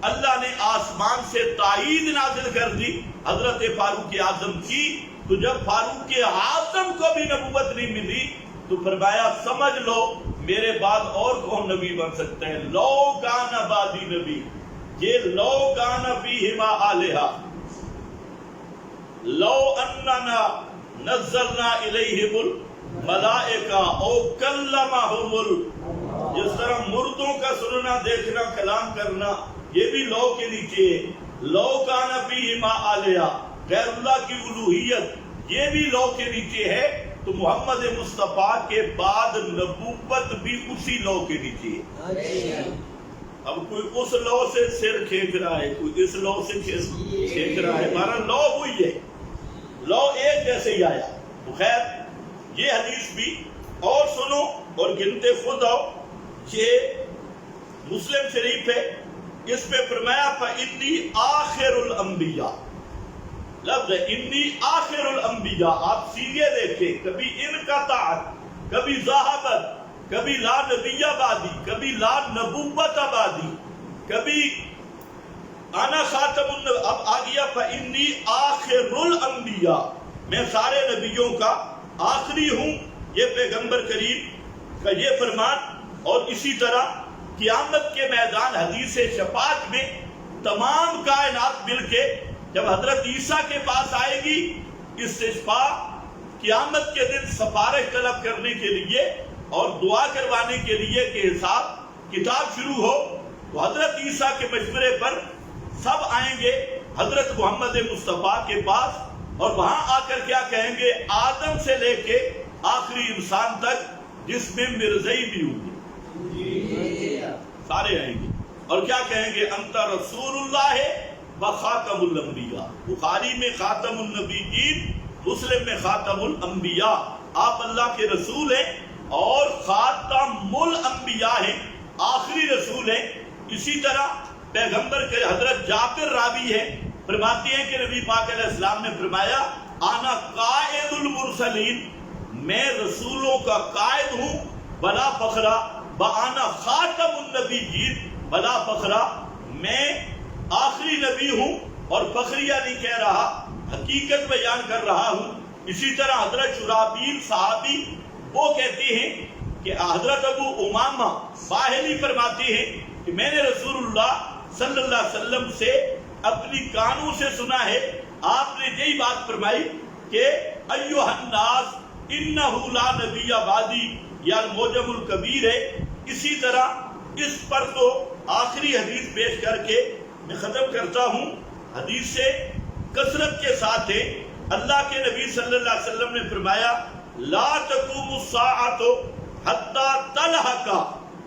اللہ نے آسمان سے تائید نازل کر دی حضرت فاروق اعظم کی. تو جب فاروق اعظم کو بھی نبوت نہیں ملی تو فرمایا سمجھ لو میرے بعد اور کون نبی بن سکتا ہے. لو کان بعدی نبی, یہ لو کان فیہما آلہہ لو اننا نزلنا الیہم الملائکہ او کلمہم, جس طرح مردوں کا سننا دیکھنا کلام کرنا یہ بھی لو کے نیچے ہے. لو کان فیہما آلہہ, غیر اللہ کی الوہیت یہ بھی لو کے نیچے ہے. تو محمد مصطفیٰ کے بعد نبوت بھی اسی لو کے نیچے ہے. اب کوئی اس لو سے سر کھینچ رہا ہے, کوئی اس لو سے کھینچ رہا ہے, ہمارا لو وہی ہے, لو ایک جیسے ہی آیا. تو خیر یہ حدیث بھی اور سنو اور گنتے خود آؤ. یہ مسلم شریف ہے, اس پہ فرمایا فَإِنِّي آخر الانبیاء, لفظ انی آخر الانبیاء. آپ سیدھے دیکھیں, کبھی انقطعت, کبھی ذہبت, کبھی لا نبی بعدی, کبھی لا نبوت بعدی, کبھی انا خاتم النبی. اب آ گیا فإنی آخر الانبیاء, میں سارے نبیوں کا آخری ہوں، یہ پیغمبر کریم کا یہ فرمان۔ اور اسی طرح قیامت کے میدان حدیث شفاعت میں تمام کائنات مل کے جب حضرت عیسیٰ کے پاس آئے گی استشفاء، قیامت کے دن سفارش طلب کرنے کے لیے اور دعا کروانے کے لیے کہ حساب کتاب شروع ہو، تو حضرت عیسیٰ کے مشورے پر سب آئیں گے حضرت محمد مصطفیٰ کے پاس، اور وہاں آ کر کیا کہیں گے؟ آدم سے لے کے آخری انسان تک، جس میں مرزائی بھی ہوں گے، سارے آئیں گے اور کیا کہیں گے؟ انت رسول اللہ و خاتم الانبیاء۔ بخاری میں خاتم النبیین، مسلم میں خاتم الانبیاء، آپ اللہ کے رسول ہیں اور خاتم الانبیاء ہیں، آخری رسول ہیں۔ اسی طرح پیغمبر کے حضرت جابر راوی ہیں، فرماتے ہیں کہ نبی پاک علیہ السلام نے فرمایا انا قائد المرسلین، میں رسولوں کا قائد ہوں، بلا فخرا، وانا خاتم النبیین بلا فخرا، میں آخری نبی ہوں اور فخریہ نہیں کہہ رہا، حقیقت بیان کر رہا ہوں۔ اسی طرح حضرت شرابیل صحابی وہ کہتے ہیں کہ حضرت ابو امامہ باہلی فرماتے ہیں کہ میں نے رسول اللہ صلی اللہ علیہ وسلم سے اپنی کانوں سے سنا ہے، آپ نے یہی بات فرمائی کہ ایھا الناس انہ لا نبی بعدی، یا الموجم الکبیر ہے۔ اسی طرح اس پر تو آخری حدیث پیش کر کے میں ختم کرتا ہوں۔ حدیث سے کثرت کے ساتھ ہے، اللہ کے نبی صلی اللہ علیہ وسلم نے فرمایا لا تقوم الساعۃ حتی تلحق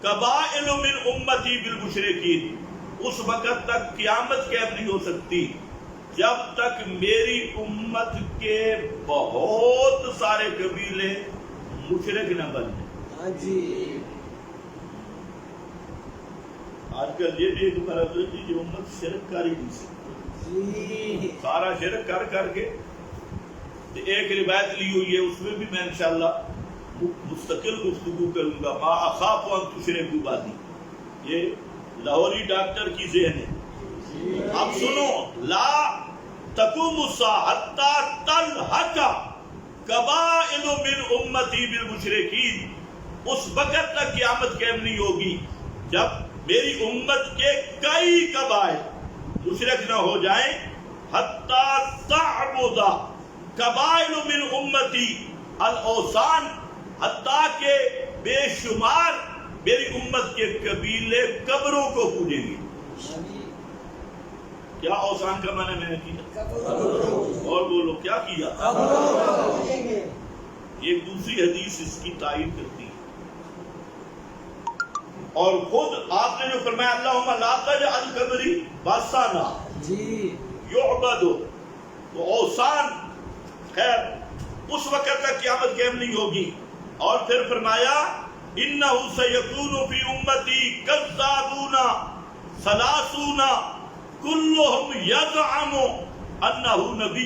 قبائل من امتی بالمشرکین، اس وقت تک قیامت قائم نہیں ہو سکتی جب تک میری امت کے بہت سارے قبیلے مشرک نہ بن جائیں۔ آج کل یہ دیکھ کر حضرت جو امت شرک کر ہی نہیں سکتی، سارا شرک کر کر کے ایک روایت لی ہوئی ہے، اس میں بھی میں انشاءاللہ مستقل گفتگو کروں گا۔ ما اخاف ان تشرکوا بعدی، یہ لاہوری ڈاکٹر کی ذہن ہے۔ اب سنو، لا تقوم الساعۃ حتی تلحق قبائل من امتی بالمشرکین، اس وقت تک قیامت قائم نہیں ہوگی جب میری امت کے کئی قبائل مشرک نہ ہو جائیں۔ حتی تعبد قبائل من امتی الاوثان، حتیٰ کہ بے شمار میری امت کے قبیلے قبروں کو پوجیں گے۔ کیا اوثان کا معنی میں نے کیا؟ اور بولو کیا کیا؟ ایک دوسری حدیث اس کی تائید کرتی ہے، اور خود آپ نے جو فرمایا اللہم لا تجعل قبری وثنا یعبد، وہ اوثان خیر اس وقت تک قیامت قائم نہیں ہوگی۔ اور پھر فرمایا انہ سیکون فی امتی کذابون ثلاثون کلہم یزعم انہ نبی،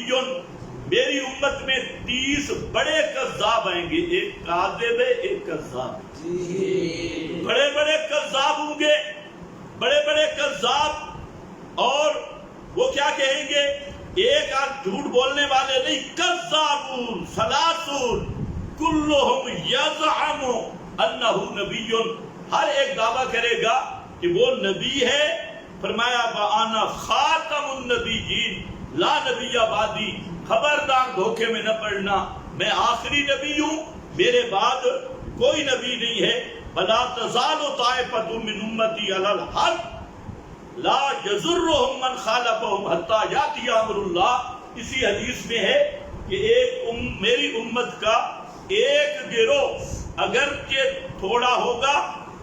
میری امت میں 30 بڑے کذاب آئیں گے، ایک کاذب ہے ایک کذاب، بڑے بڑے کذاب ہوں گے، بڑے بڑے کذاب، اور وہ کیا کہیں گے؟ ایک آدھ جھوٹ بولنے والے نہیں، کذابون ثلاثون کلہم یزعم انہ نبی، ہر ایک دعویٰ کرے گا کہ وہ نبی ہے۔ فرمایا وانا خاتم النبیین لا نبی بعدی، خبردار دھوکے میں نہ پڑنا، میں آخری نبی ہوں، میرے بعد کوئی نبی نہیں ہے۔ ولا تزال طائفۃ من امتی علی الحق لا یضرهم من خالفهم حتی یاتی امر اللہ۔ اسی حدیث میں ہے کہ میری امت کا ایک گروہ اگرچہ تھوڑا ہوگا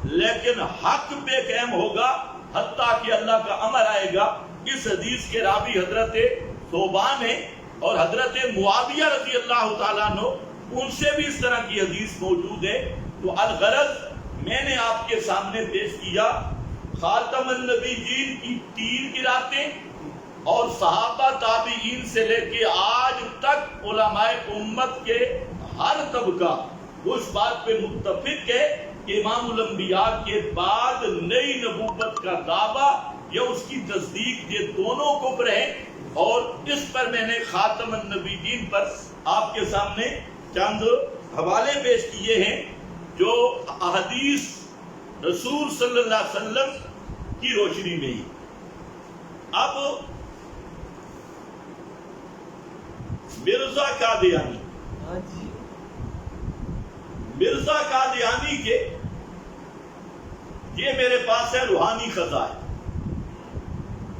لیکن حق پہ قائم ہوگا حتیٰ کہ اللہ کا امر آئے گا۔ اس حدیث کے راوی حضرت ثوبان ہیں، اور حضرت معاویہ رضی اللہ تعالیٰ عنہ ان سے بھی اس طرح کی حدیث موجود ہے۔ تو الغرض میں نے آپ کے سامنے پیش کیا خاتم النبیین کی 3 قراتیں، اور صحابہ تابعین سے لے کے آج تک علماء امت کے ہر طبقہ وہ اس بات پہ متفق ہے کہ امام الانبیاء کے بعد نئی نبوت کا دعویٰ یا اس کی تصدیق، یہ دونوں کفر ہے. اور اس پر میں نے خاتم النبیین پر آپ کے سامنے چند حوالے پیش کیے ہیں جو احادیث رسول صلی اللہ علیہ وسلم کی روشنی میں ہی. اب مرزا قادیانی، مرزا قادیانی کے یہ میرے پاس ہے روحانی خزائن،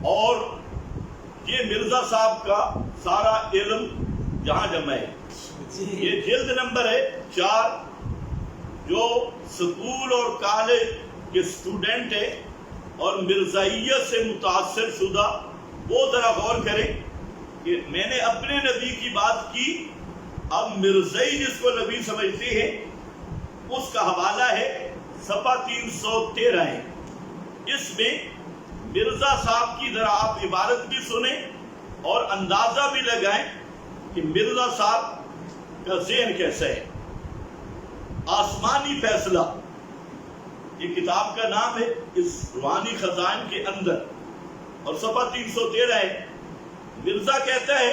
اور یہ مرزا صاحب کا سارا علم جہاں جمع ہے. یہ جلد نمبر ہے 4. جو سکول اور کالج کے اسٹوڈنٹ ہیں اور مرزائیت سے متاثر شدہ، وہ ذرا غور کریں کہ میں نے اپنے نبی کی بات کی، اب مرزائی جس کو نبی سمجھتے ہیں اس کا حوالہ ہے صفحہ 313 ہے. اس میں مرزا صاحب کی ذرا آپ عبارت بھی سنیں اور اندازہ بھی لگائیں کہ مرزا صاحب کا ذہن کیسا ہے. آسمانی فیصلہ یہ کتاب کا نام ہے اس روحانی خزائن کے اندر، اور صفحہ 313 ہے. مرزا کہتا ہے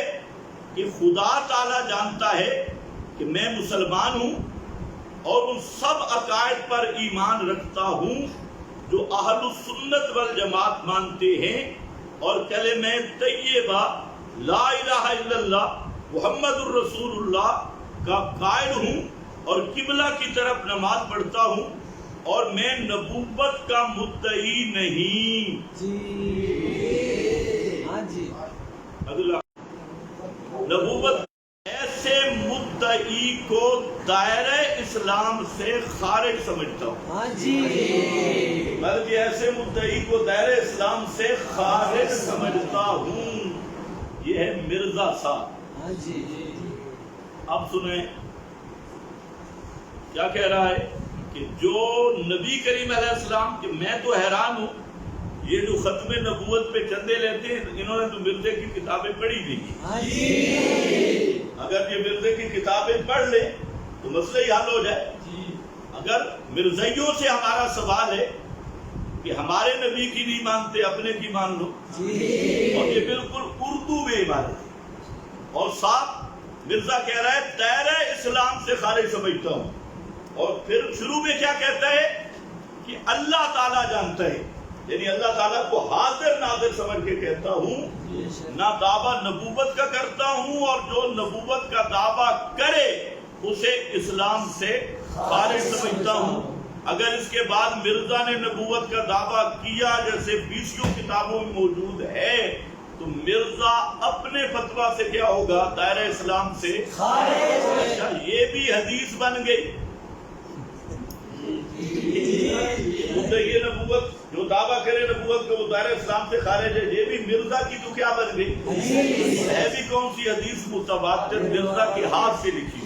کہ خدا تعالی جانتا ہے کہ میں مسلمان ہوں اور ان سب عقائد پر ایمان رکھتا ہوں جو اہل السنت والجماعت مانتے ہیں، اور کلمہ طیبہ لا الہ الا اللہ محمد الرسول اللہ کا قائل ہوں، اور قبلہ کی طرف نماز پڑھتا ہوں، اور میں نبوت کا مدعی نہیں. اگلا، نبوت ایسے مدعی کو دائرہ اسلام سے خارج سمجھتا ہوں. بلکہ ایسے مدعی کو دائرہ اسلام سے خارج سمجھتا ہوں. یہ ہے مرزا صاحب. اب سنیں کیا کہہ رہا ہے کہ جو نبی کریم علیہ السلام کے، میں تو حیران ہوں یہ جو ختم نبوت پہ چندے لیتے ہیں انہوں نے تو مرزے کی کتابیں پڑھی نہیں. اگر یہ مرزے کی کتابیں پڑھ لیں تو مسئلہ ہی حل ہو جائے. اگر مرزائیوں سے ہمارا سوال ہے کہ ہمارے نبی کی نہیں مانتے اپنے کی مان لو، اور یہ بالکل اردو میں عبارت ہے. اور ساتھ مرزا کہہ رہا ہے دائرہ اسلام سے خارج سمجھتا ہوں، اور پھر شروع میں کیا کہتا ہے کہ اللہ تعالیٰ جانتا ہے، یعنی اللہ تعالیٰ کو حاضر ناظر سمجھ کے کہتا ہوں. نہ دعویٰ نبوت کا کرتا ہوں، اور جو نبوت کا دعویٰ کرے اسے اسلام سے خارج سمجھتا ہوں. اگر اس کے بعد مرزا نے نبوت کا دعویٰ کیا جیسے 20 کتابوں میں موجود ہے تو مرزا اپنے فتویٰ سے کیا ہوگا؟ دائرہ اسلام سے خارج. اچھا، یہ بھی حدیث بن گئی. مدعی نبوت جو دعویٰ کرے نبوت کا وہ دائرہ اسلام سے خارج ہے، یہ بھی مرزا کی تو کیا بن گئی؟ ہے بھی کون سی حدیث متواتر مرزا کے ہاتھ سے لکھی.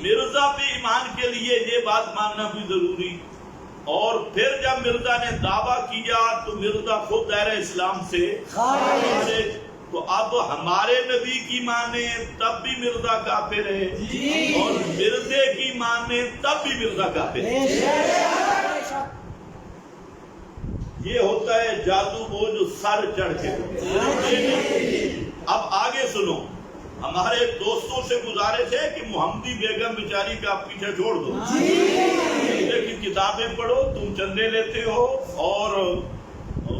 مرزا پہ ایمان کے لیے یہ بات ماننا بھی ضروری. اور پھر جب مرزا نے دعویٰ کیا تو مرزا خود دائرہ اسلام سے خارج. تو اب ہمارے نبی کی مانے تب بھی مرزا کافر ہے، اور مرزے کی مانے تب بھی مرزا کافر ہے. یہ ہوتا ہے جادو وہ جو سر چڑھ کے. اب آگے سنو، ہمارے دوستوں سے گزارش ہے کہ محمدی بیگم بیچاری کا پیچھے چھوڑ دو. مرزے کی کتابیں پڑھو، تم چندے لیتے ہو اور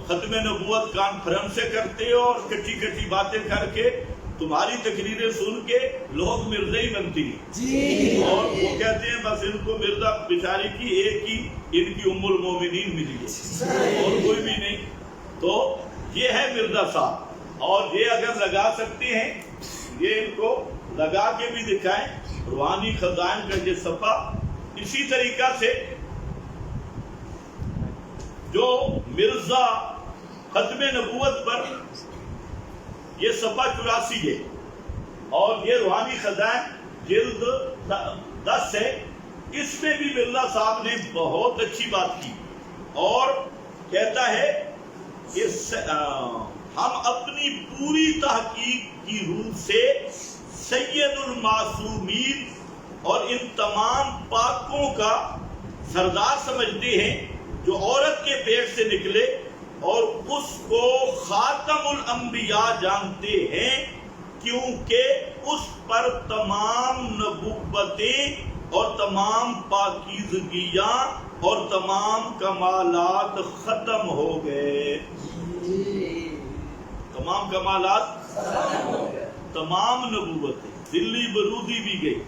ختم نبوت کانفرنس سے کرتے ہو، اور کچی کچی باتیں کر کے تمہاری تقریریں سن کے لوگ مرزائی بنتی ہیں. اور وہ کہتے ہیں بس ان کو مرزا بیچاری کی ایک ہی ان کی ام المومنین ملی ہے اور کوئی بھی نہیں. تو یہ ہے مرزا صاحب. اور یہ اگر لگا سکتے ہیں یہ ان کو لگا کے بھی دکھائیں. روحانی خزائن کا یہ صفحہ اسی طریقہ سے جو مرزا ختم نبوت پر یہ صفحہ 84 ہے، اور یہ روحانی خزائن جلد 10 ہے. اس میں بھی مرزا صاحب نے بہت اچھی بات کی، اور کہتا ہے کہ ہم اپنی پوری تحقیق کی روح سے سید المعصومین اور ان تمام پاکوں کا سردار سمجھتے ہیں جو عورت کے پیٹ سے نکلے اور اس کو خاتم الانبیاء جانتے ہیں کیونکہ اس پر تمام نبوتیں اور تمام پاکیزگیاں اور تمام کمالات ختم ہو گئے. تمام کمالات تمام نبوتیں، دلی برودی بھی گئی،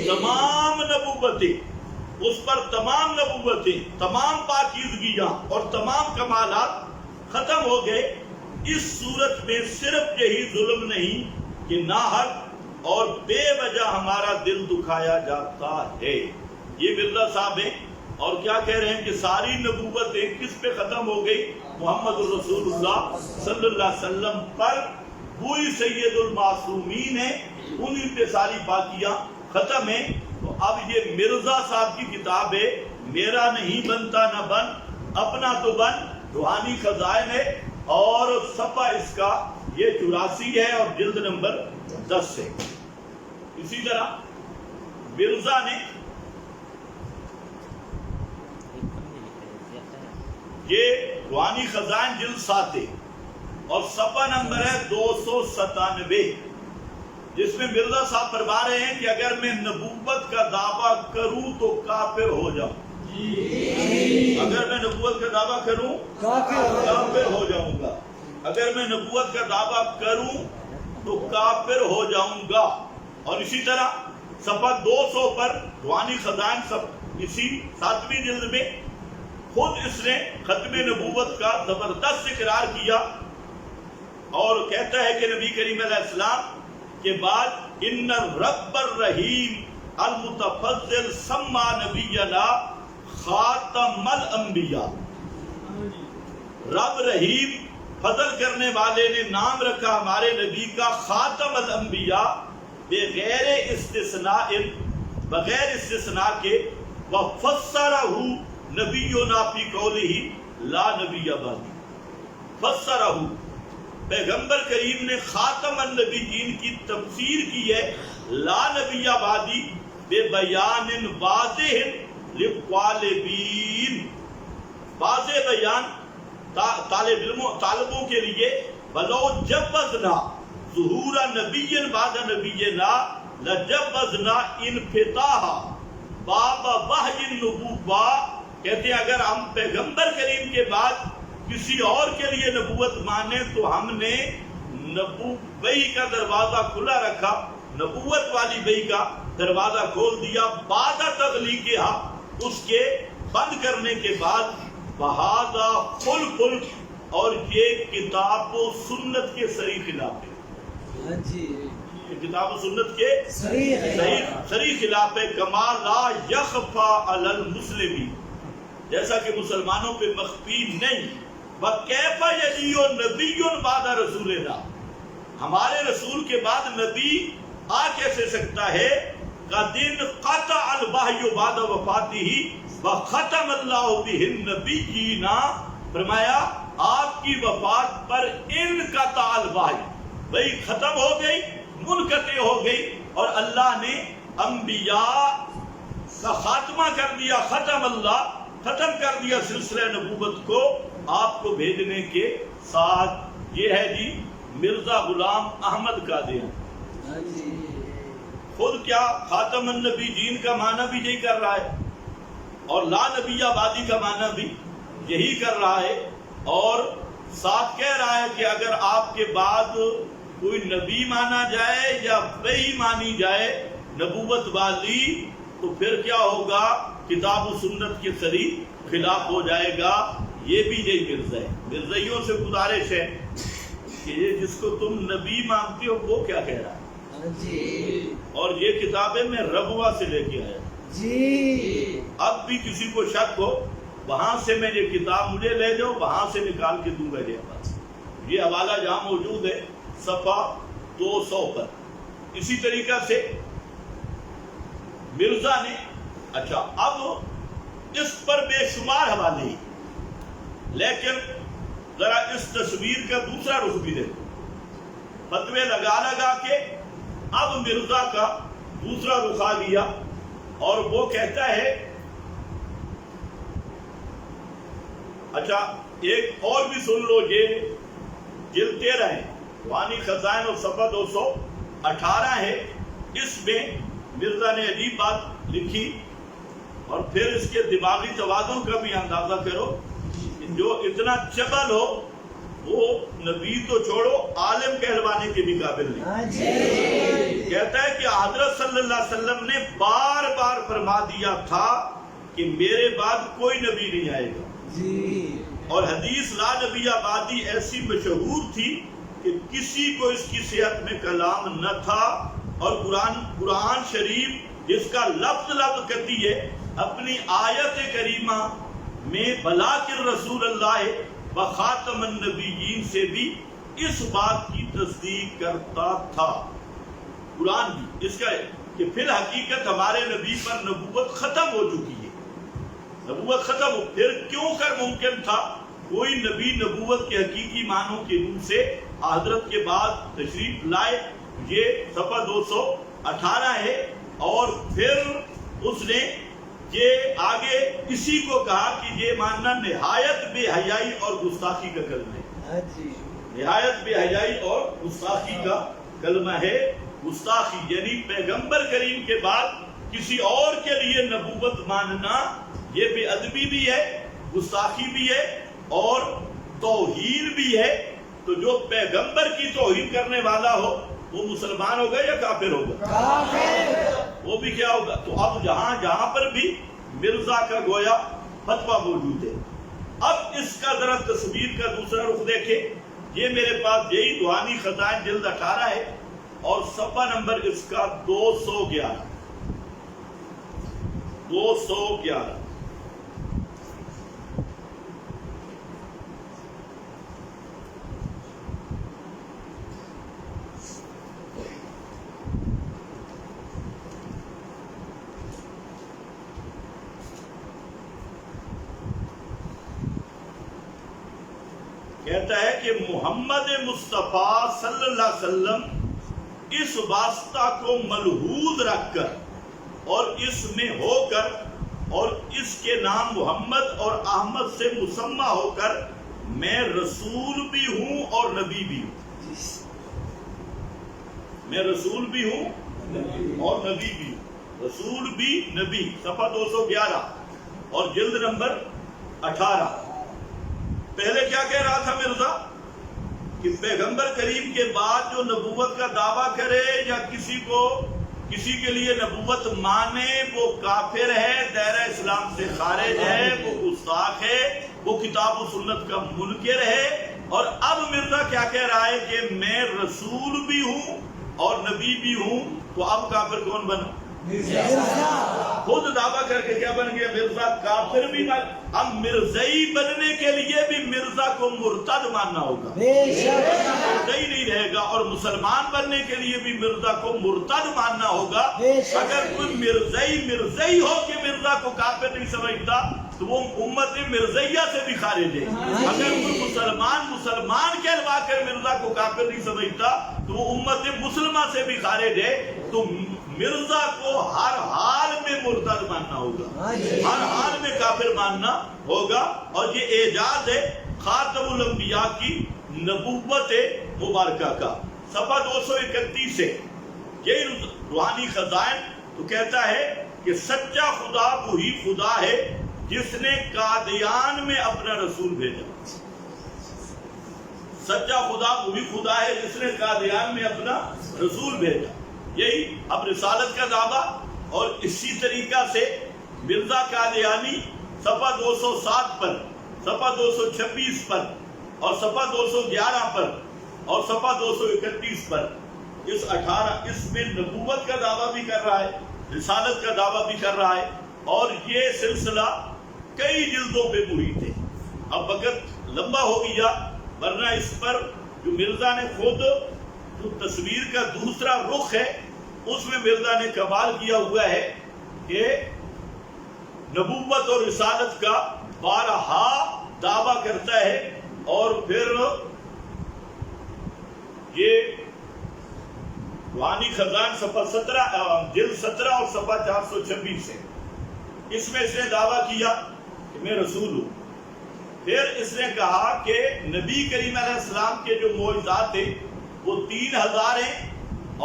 تمام نبوتیں اس پر، تمام نبوتیں، تمام پاکیزگیاں اور تمام کمالات ختم ہو گئے. اس صورت میں صرف یہی ظلم نہیں کہ ناحق اور بے وجہ ہمارا دل دکھایا جاتا ہے. یہ مرزا صاحب ہیں اور کیا کہہ رہے ہیں کہ ساری نبوتیں کس پہ ختم ہو گئی؟ محمد الرسول اللہ صلی اللہ علیہ وسلم پر. وہی سید المعصومین ہیں، انہی پہ ساری باقیاں ختم ہیں. تو اب یہ مرزا صاحب کی کتاب ہے، میرا نہیں بنتا نہ بن، اپنا تو بن، روحانی خزائن ہے، اور صفحہ اس کا یہ 84 ہے اور جلد نمبر 10 ہے. اسی طرح مرزا نے یہ روحانی خزائن جلد 7 ہے اور صفحہ نمبر ہے 297، جس میں مرزا صاحب فرما رہے ہیں کہ اگر میں نبوت کا دعویٰ کروں تو کافر ہو جاؤں. اگر میں نبوت کا دعویٰ کروں کافر ہو جاؤں گا. اگر میں نبوت کا دعویٰ کروں تو کافر ہو جاؤں گا. اور اسی طرح صفحہ 200 پر روحانی خزائن اسی 7ویں جلد میں خود اس نے ختم نبوت کا زبردست اقرار کیا اور کہتا ہے کہ نبی کریم علیہ السلام کے بعد ان الرب الرحیم المتفضل سما نبینا خاتم الانبیاء. رب رحیم فضل کرنے والے نے نام رکھا ہمارے نبی کا خاتم الانبیاء بغیر استثناء کے. وفسرہ نبینا فی قولہ لا نبی بعدی. فسرہ پیغمبر کریم نے خاتم النبیین کی تفسیر کی ہے لا نبی بعدی بے بیان واضح للطالبین. واضح بیان طالبوں کے لیے. ولو جوزنا ظہور نبی بعد نبینا لجوزنا انفتاح باب وحی النبوہ. کہتے ہیں اگر ہم پیغمبر کریم کے بعد کسی اور کے لیے نبوت مانے تو ہم نے وحی کا دروازہ کھلا رکھا، نبوت والی وحی کا دروازہ کھول دیا بعد تغلیقہا، اس کے بند کرنے کے بعد. بہذا خلق، اور یہ کتاب و سنت کے صریح خلاف ہے. کتاب و سنت کے صریح خلاف ہے. کما لا یخفا علی المسلمین، جیسا کہ مسلمانوں پہ مخفی نہیں. وَكَيْفَ يَجِيُّ نَبِيٌّ بَعْدَ رَسُولِنَا، ہمارے رسول کے بعد نبی آ کیسے سکتا ہے؟ قَدْ انْقَطَعَ الْوَحْيُ بَعْدَ وَفَاتِهِ وَخَتَمَ اللَّهُ بِهِ النَّبِيِّينَ. فرمایا آپ کی وفات پر انقطع الوحی، وہی ختم ہو گئی، منقطع ہو گئی، اور اللہ نے انبیاء کا خاتمہ کر دیا. ختم کر دیا سلسلہ نبوت کو آپ کو بھیجنے کے ساتھ. یہ ہے جی مرزا غلام احمد قادیانی. خود کیا خاتم النبیین کا معنی بھی یہی کر رہا ہے اور لا نبی بعدی کا معنی بھی یہی کر رہا ہے، اور ساتھ کہہ رہا ہے کہ اگر آپ کے بعد کوئی نبی مانا جائے یا وحی مانی جائے نبوت والی تو پھر کیا ہوگا؟ کتاب و سنت کے صریح خلاف ہو جائے گا. یہ بھی یہی مرزا ہے. مرزائیوں سے گزارش ہے کہ یہ جس کو تم نبی مانگتے ہو وہ کیا کہہ رہا ہے. اور یہ کتابیں میں ربوہ سے لے کے آیا. اب بھی کسی کو شک ہو وہاں سے میں یہ کتاب مجھے لے جاؤ، وہاں سے نکال کے دوں گا. یہ حوالہ جہاں موجود ہے صفحہ 200 پر. اسی طریقہ سے مرزا نے اچھا اب اس پر بے شمار حوالے ہیں، لیکن ذرا اس تصویر کا دوسرا رخ بھی دیکھو. فتوے لگا کے اب مرزا کا دوسرا رخ آ لیا اور وہ کہتا ہے اچھا ایک اور بھی سن لو، یہ جلد 13 ہے، روحانی خزائن اور صفحہ 218 ہے، اس میں مرزا نے عجیب بات لکھی، اور پھر اس کے دماغی توازن کا بھی اندازہ کرو، جو اتنا چبل ہو وہ نبی تو چھوڑو عالم کہلوانے کے بھی قابل نہیں۔ کہتا ہے کہ حضرت صلی اللہ علیہ وسلم نے بار بار فرما دیا تھا کہ میرے بعد کوئی نبی نہیں آئے گا، اور حدیث لا نبی آبادی ایسی مشہور تھی کہ کسی کو اس کی صحت میں کلام نہ تھا، اور قرآن شریف جس کا لفظ لفظ کرتی ہے اپنی آیت کریمہ میں بلاکر رسول اللہ و خاتم النبیین سے بھی اس بات کی تصدیق کرتا تھا۔ قرآن بھی اس کا ہے کہ فی الحقیقت ہمارے نبی پر نبوت ختم ہو چکی ہے، نبوت ختم ہو، پھر کیوں کر ممکن تھا کوئی نبی نبوت کے حقیقی معنوں کے روح سے حضرت کے بعد تشریف لائے؟ یہ صفحہ 218 ہے، اور پھر اس نے یہ آگے اسی کو کہا کہ یہ ماننا نہایت بے حیائی اور گستاخی کا کلمہ ہے، نہایت بے حیائی اور گستاخی کا کلمہ ہے۔ گستاخی یعنی پیغمبر کریم کے بعد کسی اور کے لیے نبوت ماننا یہ بے ادبی بھی ہے، گستاخی بھی ہے اور توہین بھی ہے۔ تو جو پیغمبر کی توہین کرنے والا ہو وہ مسلمان ہوگا یا کافر ہوگا؟ کافر۔ وہ بھی کیا ہوگا؟ تو اب جہاں پر بھی مرزا کا گویا فتویٰ موجود ہے۔ اب اس کا ذرا تصویر کا دوسرا رخ دیکھیں، یہ میرے پاس یہی روحانی خزائن جلد 18 ہے، اور صفحہ نمبر اس کا 211 211۔ کہتا ہے کہ محمد مصطفیٰ صلی اللہ علیہ وسلم اس واسطہ کو ملحوظ رکھ کر اور اس میں ہو کر اور اس کے نام محمد اور احمد سے مسمى ہو کر میں رسول بھی ہوں اور نبی بھی ہوں، میں رسول بھی ہوں اور نبی بھی ہوں، رسول بھی نبی، صفحہ 211 اور جلد نمبر 18۔ پہلے کیا کہہ رہا تھا مرزا کہ پیغمبر کریم کے بعد جو نبوت کا دعویٰ کرے یا کسی کے لیے نبوت مانے وہ کافر ہے، دائرہ اسلام سے خارج ہے، وہ گستاخ ہے، وہ کتاب و سنت کا منکر ہے۔ اور اب مرزا کیا کہہ رہا ہے کہ میں رسول بھی ہوں اور نبی بھی ہوں، تو اب کافر کون بنا؟ خود دعویٰ کر کے کیا بن گیا؟ مرزا کافر بھی نہ، اب مرزائی بننے کے لیے بھی مرزا کو مرتد ماننا ہوگا، مرزائی نہیں رہے گا، اور مسلمان بننے کے لیے بھی مرزا کو مرتد ماننا ہوگا۔ اگر کوئی مرزائی ہو کہ مرزا کو کافر نہیں سمجھتا تو وہ امت مرزیہ سے بھی خارج ہے۔ اگر کوئی مسلمان کہلوا کر مرزا کو کافر نہیں سمجھتا تو وہ امت مسلمہ سے بھی خارج ہے۔ تو مرزا کو ہر حال میں مرتد ماننا ہوگا، ہر حال میں کافر ماننا ہوگا، اور یہ اعجاز ہے خاتم الانبیاء کی نبوت مبارکہ کا۔ صفحہ 231 سے یہی روحانی خزائن تو کہتا ہے کہ سچا خدا وہی خدا ہے جس نے قادیان میں اپنا رسول بھیجا۔ سچا خدا وہی خدا ہے جس نے قادیان میں اپنا رسول بھیجا، یہی اب رسالت کا دعویٰ۔ اور اسی طریقہ سے مرزا قادیانی صفحہ 207 پر، صفحہ 226 پر اور صفحہ 211 پر اور صفحہ 231 پر اس میں نبوت کا دعویٰ بھی کر رہا ہے، رسالت کا دعویٰ بھی کر رہا ہے، اور یہ سلسلہ کئی جلدوں پہ محیط ہے۔ اب وقت لمبا ہو گیا، ورنہ اس پر جو مرزا نے خود جو تصویر کا دوسرا رخ ہے اس میں مرزا نے کمال کیا ہوا ہے کہ نبوت اور رسالت کا بارہا دعویٰ کرتا ہے، اور پھر یہ روحانی خزان صفحہ 17 جلد 17 اور صفحہ 426 ہے، اس میں اس نے دعویٰ کیا کہ میں رسول ہوں، پھر اس نے کہا کہ نبی کریم علیہ السلام کے جو معجزات ہیں وہ 3000 ہیں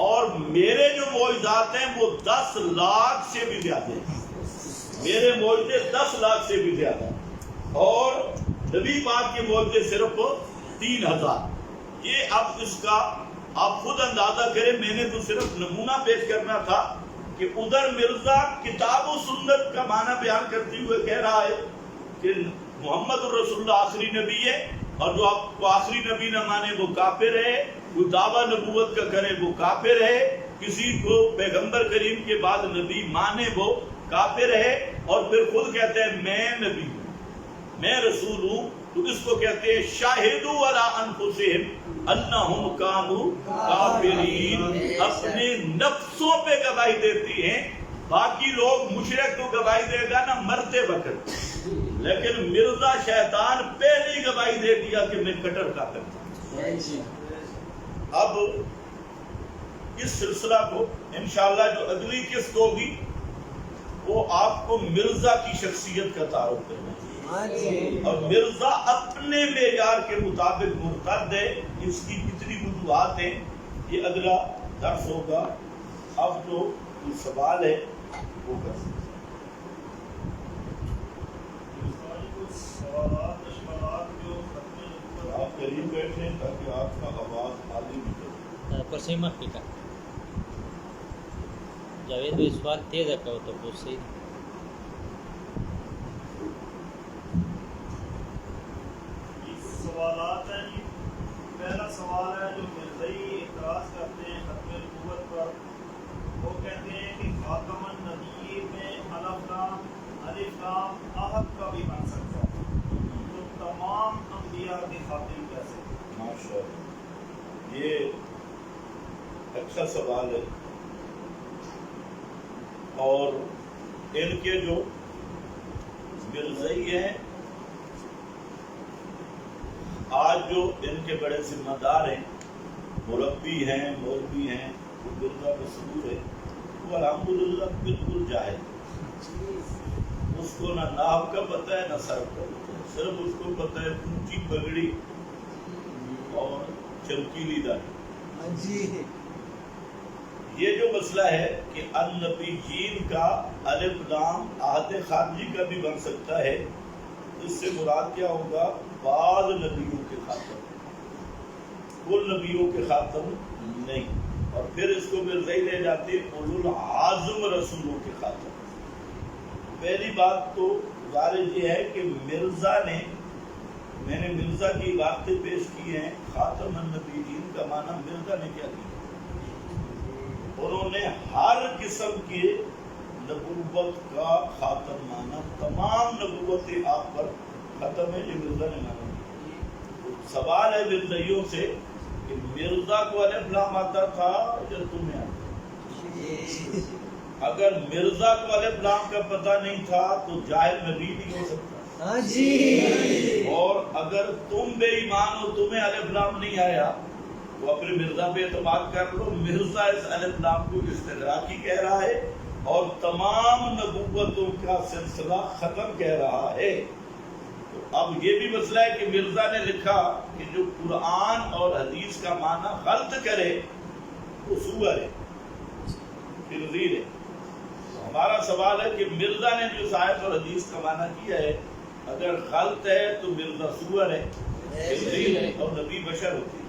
اور میرے جو معجزات ہیں وہ 10 لاکھ سے بھی زیادہ ہیں. میرے معجزے 10 لاکھ سے بھی زیادہ اور نبی پاک کے معجزے صرف 3000. یہ اب اس کا آپ خود اندازہ کریں. میں نے تو صرف نمونہ پیش کرنا تھا کہ ادھر مرزا کتاب و سنت کا معنی بیان کرتے ہوئے کہہ رہا ہے کہ محمد الرسول اللہ آخری نبی ہے اور جو آپ کو آخری نبی نہ مانے وہ کافر ہے. کوئی دعویٰ نبوت کا کرے وہ کافر ہے. کسی کو پیغمبر کریم کے بعد نبی مانے وہ کافر ہے. اور پھر خود کہتے ہیں میں نبی ہوں, میں رسول ہوں. تو اس کو کہتے ہیں شاہدوا علی انفسہم انہم کانوا کافرین. اپنے نفسوں پہ گواہی دیتی ہیں. باقی لوگ مشرک تو گواہی دے گا نا مرتے وقت, لیکن مرزا شیطان پہلی گواہی دے دیا کہ میں کٹر کافر تھا. اب اس سلسلہ کو انشاءاللہ جو اگلی قسط ہوگی وہ آپ کو مرزا کی شخصیت کا تعارف کرنا ہے. اور مرزا اپنے معیار کے مطابق مرتد ہے. اس کی کتنی وجوہات ہیں یہ اگلا درس ہوگا. اب جو سوال ہے وہ کر سکتے آپ قریب بیٹھیں تاکہ آپ کا آواز عالی نکلے. پر صحیح مت پکا جاوید بھائی سوال تیز رکھا ہو تو پوچھ صحیح. سوالات ہیں جی. پہلا سوال ہے جو مرزائی اعتراض کرتے ہیں ختم نبوت پر. وہ کہتے ہیں کہ خاتم النبی میں الف لام احد کا بھی بن سکتا ہے تو تمام انبیاء کے خاتم کیسے؟ ماشاءاللہ یہ اچھا سوال ہے. اور ان کے جو مرزائی ہیں آج جو ان کے بڑے ذمہ دار ہیں, مربی ہیں, مولوی ہیں, وہ مرزا مصدور ہے, وہ الحمدللہ بالکل جاہل. اس کو نہ ناو کا پتہ ہے نہ سر کا پتہ ہے. صرف اس کو پتہ ہے اونچی پگڑی اور چمکیلی داڑھی. یہ جو مسئلہ ہے کہ النبیین کا الف لام عہد خارجی کا بھی بن سکتا ہے, اس سے مراد کیا ہوگا؟ بعض نبیوں کے خاتم, کل نبیوں کے خاتم نہیں. اور پھر اس کو مرزائی لے جاتے اولو العزم رسولوں کے خاتم. پہلی بات تو ظاہر یہ ہے کہ مرزا نے, میں نے مرزا کی باتیں پیش کی ہیں. خاتم النبیین کا معنی مرزا نے کیا کیا؟ انہوں نے ہر قسم کے نبوت کا خاتم مانا. تمام نبوتیں آپ پر ختم ہے, یہ مرزا نے مانا. سوال ہے مرزائیوں سے کہ مرزا کو الف لام آتا تھا یا تمہیں آتا؟ اگر مرزا کو الف لام کا پتہ نہیں تھا تو جاہل نبی نہیں ہو سکتا. اور اگر تم بے ایمان ہو, تمہیں الف لام نہیں آیا تو اپنے مرزا پہ اعتماد کر لو. مرزا اس الف لام کو استدراکی کہہ رہا ہے اور تمام نبوتوں کا سلسلہ ختم کہہ رہا ہے. تو اب یہ بھی مسئلہ ہے کہ مرزا نے لکھا کہ جو قرآن اور حدیث کا معنی غلط کرے وہ سور ہے, خنزیر ہے. ہمارا سوال ہے کہ مرزا نے جو آیت اور حدیث کا معنی کیا ہے اگر غلط ہے تو مرزا سور ہے, خنزیر ہے, اور نبی بشر ہوتی ہے.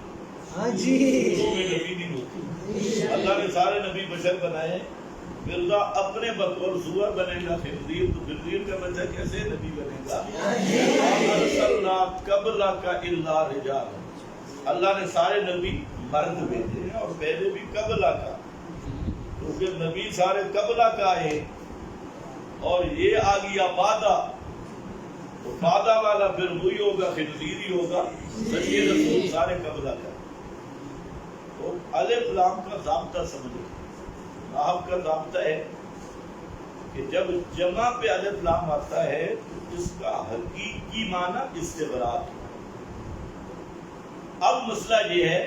نبی نہیں ہوتی. اللہ نے سارے نبی بشر بنائے. مرزا اپنے بطور سور بنے گا خنزیر, تو خنزیر کا بچہ کیسے نبی بنے گا؟ ارسلنا قبلک الا رجالا. اللہ نے سارے نبی مرد بھیجے ہیں اور پہلے بھی قبلہ کا, تو پھر نبی سارے قبلہ کا ہے. اور یہ آ گیا بادہ, تو بادہ والا پھر وہی ہوگا, خنزیر ہی ہوگا. سچے رسول سارے قبلہ کا. تو الف لام کا ضابطہ سمجھو. نحو کا ضابطہ ہے کہ جب جمع پہ الف لام آتا ہے تو اس کا حقیقی معنی استغراق ہے. اب مسئلہ یہ ہے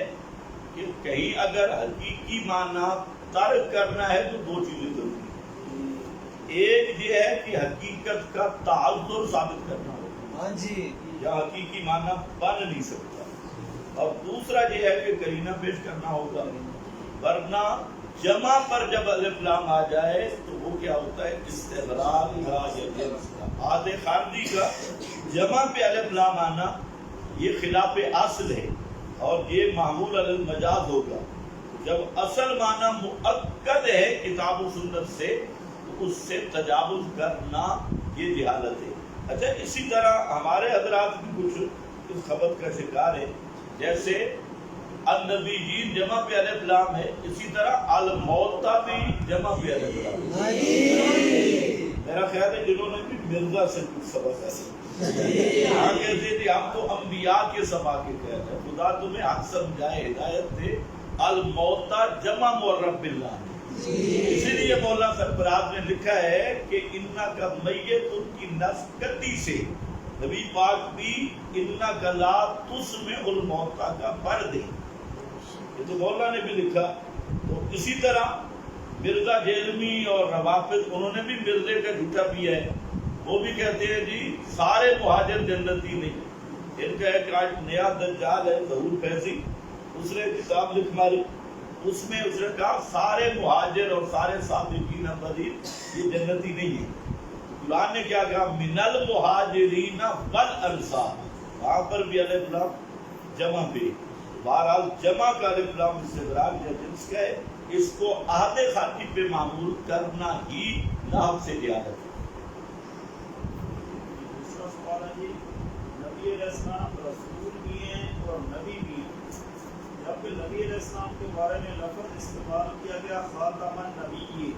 کہ کہیں اگر حقیقی معنی ترک کرنا ہے تو دو چیزیں ضروری ہیں. ایک یہ ہے کہ حقیقت کا تعذر ثابت کرنا ہوگا. ہاں جی یا حقیقی معنی بن نہیں سکتا. اور دوسرا یہ ہے کہ قرینہ پیش کرنا ہوگا، ورنہ جمع پر جب الف لام آ جائے تو وہ کیا ہوتا ہے؟ استغراق کا یا جنس کا. عاد خارجی کا جمع پہ الف لام آنا یہ خلاف اصل ہے اور یہ معمول علی المجاز ہوگا. جب اصل معنی مؤکد ہے کتاب و سنت سے تو اس سے تجاوز کرنا یہ جہالت ہے. اچھا اسی طرح ہمارے حضرات بھی کچھ اس خبر کا شکار ہے، جیسے النبیین جمع پہ الف لام ہے، اسی طرح الموتى بھی جمع پہ الف لام ہے. میرا خیال ہے جنہوں نے بھی مرزا سے کچھ سبق ہے ہاں کہتے تھے ہم تو انبیاء کے سبا کے کہتے ہیں، خدا تمہیں حق سمجھائے، ہدایت دے. الموتى جمع معرب باللہ، اسی لیے مولانا سرفراز نے لکھا ہے کہ انا کا میت ان کی نسکتی سے نبی پاک بھی انا کا لا تسمع الموتى کا پڑھ دے. یہ تو مولانا نے بھی لکھا. تو اسی طرح مرزا جیلمی اور روافض انہوں نے بھی مرزے کا جھوٹا پیا ہے. وہ بھی کہتے ہیں جی سارے مہاجر جنتی نہیں. ان کا ایک آج نیا دجال ہے ظہور فیضی، اس نے کتاب لکھ ماری، اس میں اس نے کہا سارے مہاجر اور سارے سابقین اولین یہ جنتی نہیں ہے. قرآن نے کیا کہا؟ من المہاجرین والانصار، وہاں پر بھی الف لام جمع پہ. بہرحال جمع کا الف لام استغراق یا جنس کا ہے، اس کو عہد خارجی پہ معمول کرنا ہی نحو سے جہالت ہے. دوسرا سوال ہے جی، نبی علیہ السلام رسول بھی ہیں اور نبی بھی ہیں، جبکہ نبی علیہ السلام کے بارے میں لفظ استعمال کیا گیا خاتم النبیین،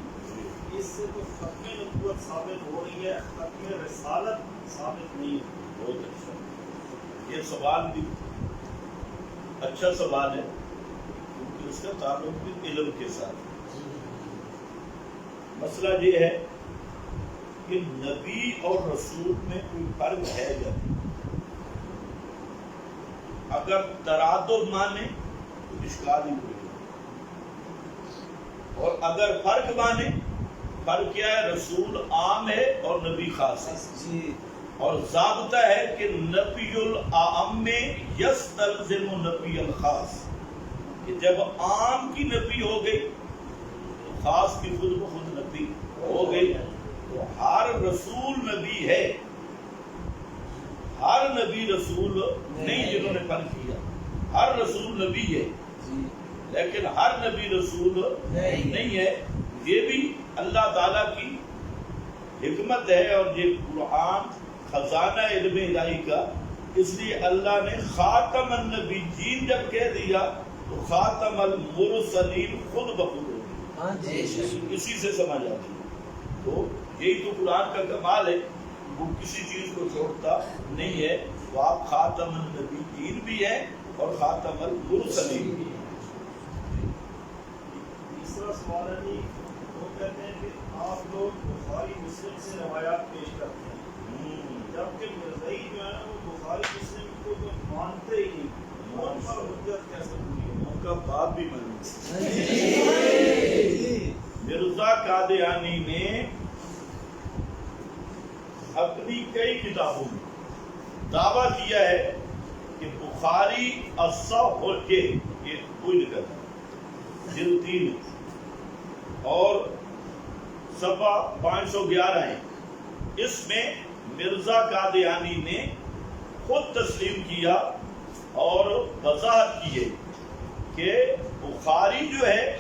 اس سے تو ختم نبوت ثابت ہو رہی ہے، ختم رسالت ثابت نہیں ہے. بہت اچھا، یہ سوال بھی اچھا سوال ہے کیونکہ اس کا تعلق بھی علم کے ساتھ. مسئلہ یہ ہے کہ نبی اور رسول میں کوئی فرق ہے یا نہیں. اگر ترادف مانے تو اشکال ہی کوئی نہیں، اور اگر فرق مانے، فرق کیا ہے؟ رسول عام ہے اور نبی خاص ہے جی. اور ضابطہ ہے کہ نفی العام یستلزم نفی الخاص، کہ جب عام کی نفی ہو گئی تو خاص کی خود بخود نفی ہو گئی. تو ہر رسول نبی ہے، ہر نبی رسول نہیں. جنہوں نے فرق کیا ہر رسول نبی ہے لیکن ہر نبی رسول نہیں ہے. یہ بھی اللہ تعالیٰ کی حکمت ہے اور یہ قرآن خزانہ علم الہی کا. اس لیے اللہ نے خاتم النبیین جب کہہ دیا تو خاتم المرسلین خود بخود ہو گئی، اسی سے سمجھ آتی ہے. تو یہی تو قرآن کا کمال ہے، وہ کسی چیز کو چھوڑتا نہیں ہے. تو آپ خاتم النبیین بھی ہیں اور خاتم المرسلین بھی ہیں. تیسرا سوال ہے جی، وہ کہتے ہیں کہ آپ لوگ بخاری مسلم سے روایات پیش کرتے ہیں، جبکہ مرزائی جو ہے نا وہ بخاری مسلم کو تو مانتے ہی نہیں. ان پر حجت کیسے پوری ہے؟ ان کا باپ بھی مانتے. مرزا قادیانی نے اپنی کئی کتابوں میں دعویٰ کیا ہے کہ بخاری اصح کے یہ کوئی لکھا تھا جلد 3 اور صفحہ 511 ہے. اس میں مرزا قادیانی نے خود تسلیم کیا اور وضاحت کی ہے کہ بخاری جو ہے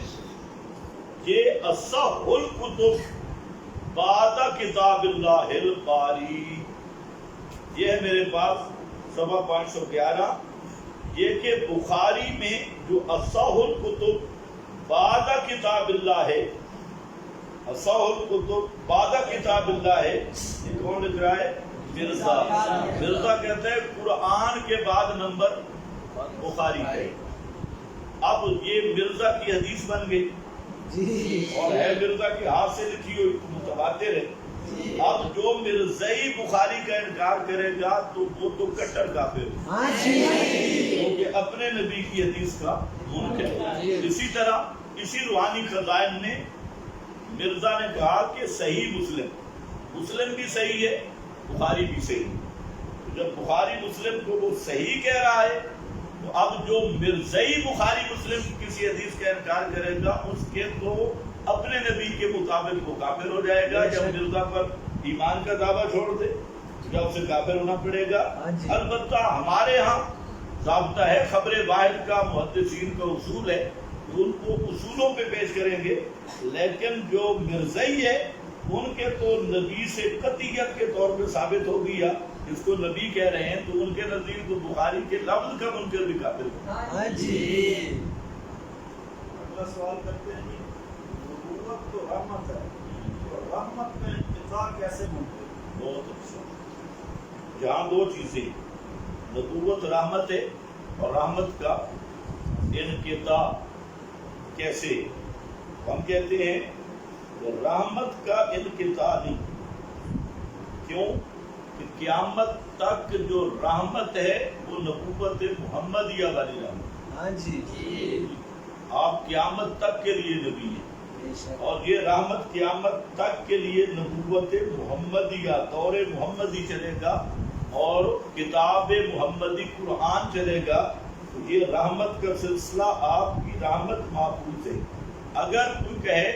یہ اصح الکتب بعد کتاب اللہ الباری. یہ ہے میرے پاس صفحہ 511. یہ کہ بخاری میں جو اصح الکتب بعد کتاب اللہ ہے، اصح الکتب بعد کتاب اللہ ہے، یہ کون لکھ رہا ہے؟ مرزا. مرزا کہتے ہیں قرآن کے بعد نمبر بخاری ہے. اب یہ مرزا کی حدیث بن گئی اور ہے مرزا کے ہاتھ سے لکھی ہوئی متواتر ہے. اب جو مرزائی بخاری کا انکار کرے گا تو وہ تو کٹر کافر ہے کیونکہ اپنے نبی کی حدیث کا منکر ہے. اسی طرح اسی روحانی خزائن نے مرزا نے کہا کہ صحیح مسلم بھی صحیح ہے، بخاری بھی صحیح ہے. جب بخاری مسلم کو وہ صحیح کہہ رہا ہے تو اب جو مرزئی بخاری مسلم کی کسی حدیث کا انکار کرے گا اس کے تو اپنے نبی کے مطابق وہ کافر ہو جائے گا، یا مرزا پر ایمان کا دعویٰ چھوڑ دے یا اسے کافر ہونا پڑے گا۔ البتہ ہمارے ہاں ضابطہ ہے، خبر واحد کا محدثین کا اصول ہے، ان کو اصولوں پہ پیش کریں گے، لیکن جو مرزئی ہے ان کے تو نبی سے قطعیت کے طور پہ ثابت ہو گیا، جس کو نبی کہہ رہے ہیں تو ان کے نزدیک تو بخاری کے لفظ کا منکر بھی کافر ہے۔ اگلا سوال کرتے ہیں جی، نبوت تو رحمت ہے، اور رحمت میں انقطاع کیسے ممکن ہے؟ بہت اچھا، جہاں دو چیزیں، نبوت رحمت ہے اور رحمت کا انقطاع کیسے؟ ہم کہتے ہیں رحمت کا انقطاع نہیں، کیوں کہ قیامت تک جو رحمت ہے وہ نبوت محمدیہ والی رحمت، آپ قیامت تک کے لیے نبی ہیں، اور یہ رحمت قیامت تک کے لیے نبوت محمدیہ دور محمدی چلے گا اور کتاب محمدی قرآن چلے گا، تو یہ رحمت کا سلسلہ آپ کی رحمت محفوظ ہے۔ اگر کوئی کہے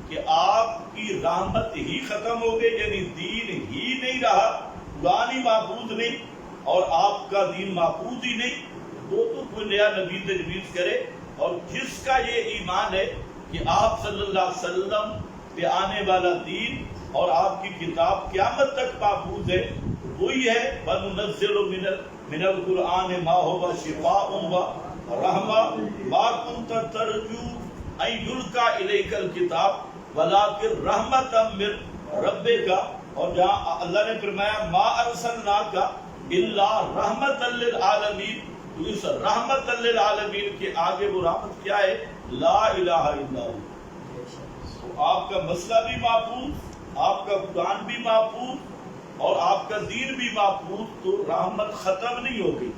کہ آپ کی رحمت ہی ختم ہو گئی، یعنی دین ہی نہیں رہا، قرآن ہی محفوظ نہیں اور آپ کا دین محفوظ ہی نہیں، وہ تو کوئی نیا نبی تجویز کرے، اور جس کا یہ ایمان ہے کہ آپ صلی اللہ علیہ وسلم پہ آنے والا دین اور آپ کی کتاب قیامت تک محفوظ ہے، وہی ہے وَنُنَزِّلُ مِنَ الْقُرْآنِ مَا هُوَ شِفَاءٌ وَرَحْمَةٌ مَا كُنْتَ تَرْجُو أَن يُلْقَىٰ إِلَيْكَ الْكِتَابُ وَلَٰكِن رَحْمَةً مِّن رَبِّكَ، اور جہاں اللہ نے فرمایا ما ارسلناک الا رحمۃ للعالمین، تو اس رحمۃ للعالمین کے آگے وہ رحمت کیا ہے؟ لا الہ الا اللہ۔ تو آپ کا مسئلہ بھی محفوظ، آپ کا قرآن بھی محفوظ اور آپ کا دین بھی محفوظ، تو رحمت ختم نہیں ہو گئی۔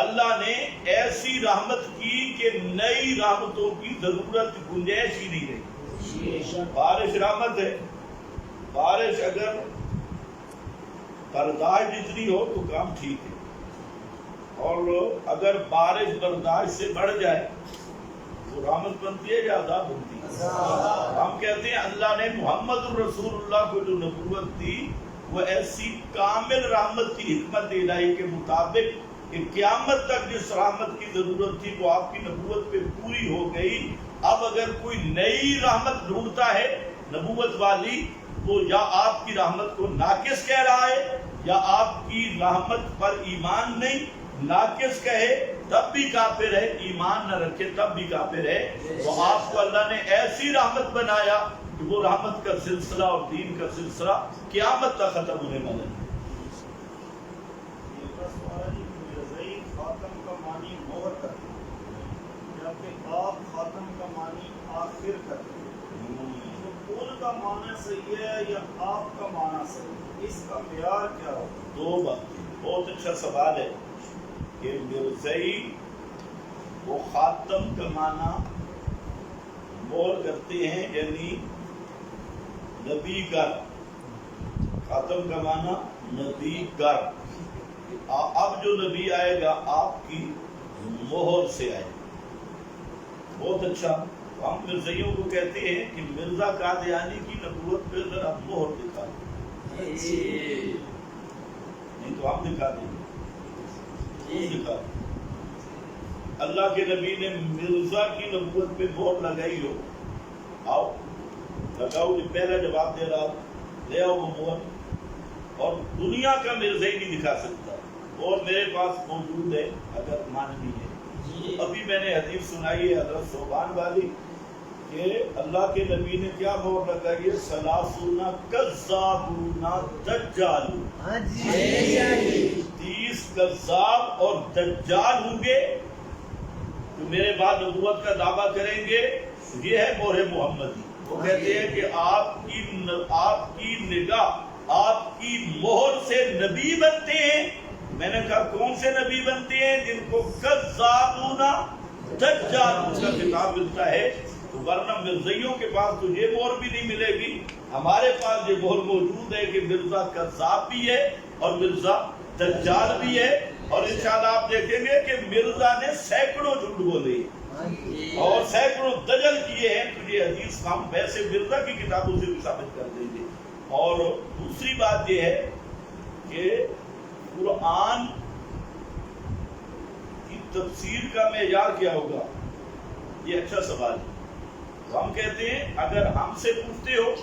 اللہ نے ایسی رحمت کی کہ نئی رحمتوں کی ضرورت گنجائش ہی نہیں رہی۔ بارش رحمت ہے، بارش اگر برداشت جتنی ہو تو کام ٹھیک ہے، اور اگر بارش برداشت سے بڑھ جائے تو رحمت بنتی ہے یا عذاب بنتی ہے؟ ہم کہتے ہیں اللہ نے محمد الرسول اللہ کو جو نبوت دی وہ ایسی کامل رحمت کی حکمت الہی کے مطابق کہ قیامت تک جس رحمت کی ضرورت تھی وہ آپ کی نبوت پہ پوری ہو گئی۔ اب اگر کوئی نئی رحمت ڈھونڈتا ہے نبوت والی، تو یا آپ کی رحمت کو ناقص کہہ رہا ہے یا آپ کی رحمت پر ایمان نہیں، ناقص کہے تب بھی کافر ہے، ایمان نہ رکھے تب بھی کافر ہے۔ وہ آپ کو اللہ نے ایسی رحمت بنایا کہ وہ رحمت کا سلسلہ اور دین کا سلسلہ قیامت تک ختم ہونے والا ہے۔ خاتم کا معنی مہر کرتے ہیں، جبکہ آپ خاتم کا معنی آخر کرتے ہیں، تو ان کا معنی صحیح ہے یا آپ کا معنی صحیح ہے؟ اس کا معیار کیا ہو؟ دو باتیں، بہت اچھا سوال ہے کہ مرزئی وہ خاتم کا معنی مہر کرتے ہیں، یعنی نبی گر، خاتم کا معنی نبی گر، اب جو نبی آئے گا آپ کی مہر سے آئے گا۔ بہت اچھا، ہم مرزائیوں کو کہتے ہیں کہ مرزا قادیانی کی نبوت پہ ذرا مہر دکھا دیں، نہیں تو ہم دکھا دیں گے، دکھا دیں۔ اللہ کے نبی نے مرزا کی نبوت پہ مہر لگائی ہو، آؤ لگاؤ، جو پہلا جواب دے رہا لے آؤ وہ مہر، اور دنیا کا مرزائی نہیں دکھا سکتا، اور میرے پاس موجود ہے اگر ماننی ہے۔ ابھی میں نے حدیث سنائی ہے حضرت صوبان والی کہ اللہ کے نبی نے کیا مہر لگائی ہے؟ ثلاثون کذابون دجالون، 30 کذاب اور دجال ہوں گے جو میرے بعد نبوت کا دعویٰ کریں گے، یہ ہے مہر محمدی۔ وہ کہتے ہیں کہ آپ کی نگاہ، آپ کی مہر سے نبی بنتے ہیں۔ میں نے کہا کون سے نبی بنتے ہیں؟ جن کو کذابون دجالون کا خطاب ملتا ہے، ورنہ مرزائیوں کے پاس تو یہ مہر بھی نہیں ملے گی۔ ہمارے پاس یہ مہر موجود ہے کہ مرزا کذاب بھی ہے اور مرزا دجال بھی ہے، اور انشاءاللہ آپ دیکھیں گے کہ مرزا نے سینکڑوں جھوٹ بولے اور سینکڑوں دجل کیے ہیں، تو یہ حدیث ہم ویسے مرزا کی کتابوں سے بھی ثابت کر دیں گے۔ اور دوسری بات یہ ہے کہ قرآن کی تفسیر کا معیار کیا ہوگا، یہ اچھا سوال ہے۔ ہم کہتے ہیں اگر ہم سے پوچھتے ہو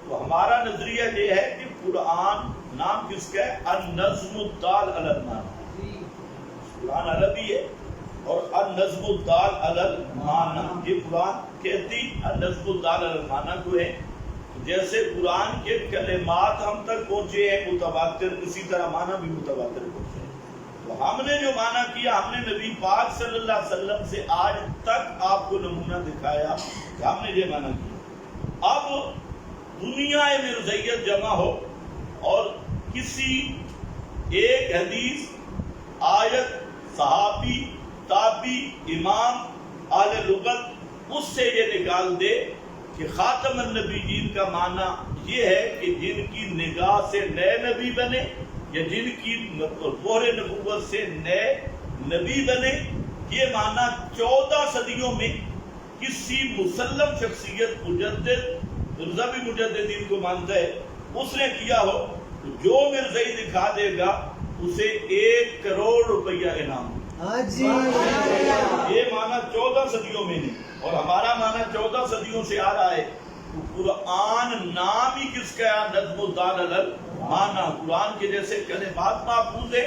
تو ہمارا نظریہ یہ ہے کہ قرآن نام کس کا ہے؟ النظم الدال علی المعنی، قرآن عربی ہے اور النظم الدال علی المعنی، یہ قرآن کہتی النظم الدال علی المعنی کو ہے۔ جیسے قرآن کے کلمات ہم تک پہنچے ہیں متواتر، اسی طرح معنی بھی متواتر پہنچے ہیں۔ تو ہم نے جو معنی کیا، ہم نے نبی پاک صلی اللہ علیہ وسلم سے آج تک آپ کو نمونہ دکھایا کہ ہم نے یہ معنی کیا۔ اب دنیا مرزیت جمع ہو اور کسی ایک حدیث، آیت، صحابی، تابی، امام، اہل لغت اس سے یہ نکال دے کہ خاتم النبیین کا معنی یہ ہے کہ جن کی نگاہ سے نئے نبی بنے، یا جن کی مہر نبوت سے نئے نبی بنے۔ یہ معنی 14 صدیوں میں کسی مسلم شخصیت، مجدد، مرزا بھی مجددین کو مانتا ہے، اس نے کیا ہو، جو مرزائی دکھا دے گا اسے 1 کروڑ روپیہ انعام۔ یہ معنی 14 صدیوں میں نہیں، اور ہمارا معنی 14 صدیوں سے آ رہا ہے۔ تو قرآن نام ہی کس کا ہے؟ نظم الدال علی المعنی۔ قرآن کے جیسے کلمات محفوظ ہے،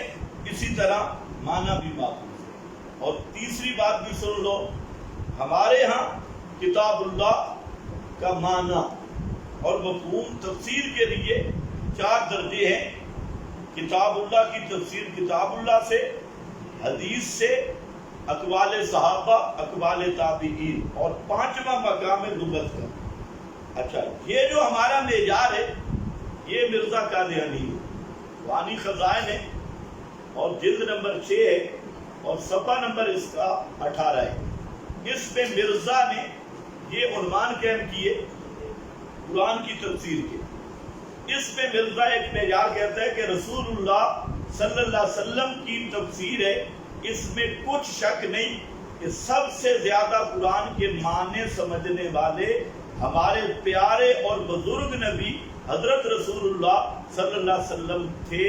اسی طرح معنی بھی محفوظ ہے۔ اور تیسری بات بھی سن لو، ہمارے ہاں کتاب اللہ کا معنی اور مفہوم تفسیر کے لیے 4 درجے ہیں۔ کتاب اللہ کی تفسیر کتاب اللہ سے، حدیث سے، اقوال صحابہ، اقوال تابعین، اور 5واں مقام لغت کا۔ اچھا، یہ جو ہمارا معیار ہے یہ مرزا قادیانی ہے، وانی خزائن ہے، اور جلد نمبر 6 ہے، اور صفحہ نمبر اس کا 18 ہے۔ اس میں مرزا نے یہ عنوان قائم کیے قرآن کی تفسیر کے۔ اس میں مرزا ایک معیار کہتا ہے کہ رسول اللہ صلی اللہ علیہ وسلم کی تفسیر ہے، اس میں کچھ شک نہیں کہ سب سے زیادہ قرآن کے معنی سمجھنے والے ہمارے پیارے اور بزرگ نبی حضرت رسول اللہ صلی اللہ علیہ وسلم تھے۔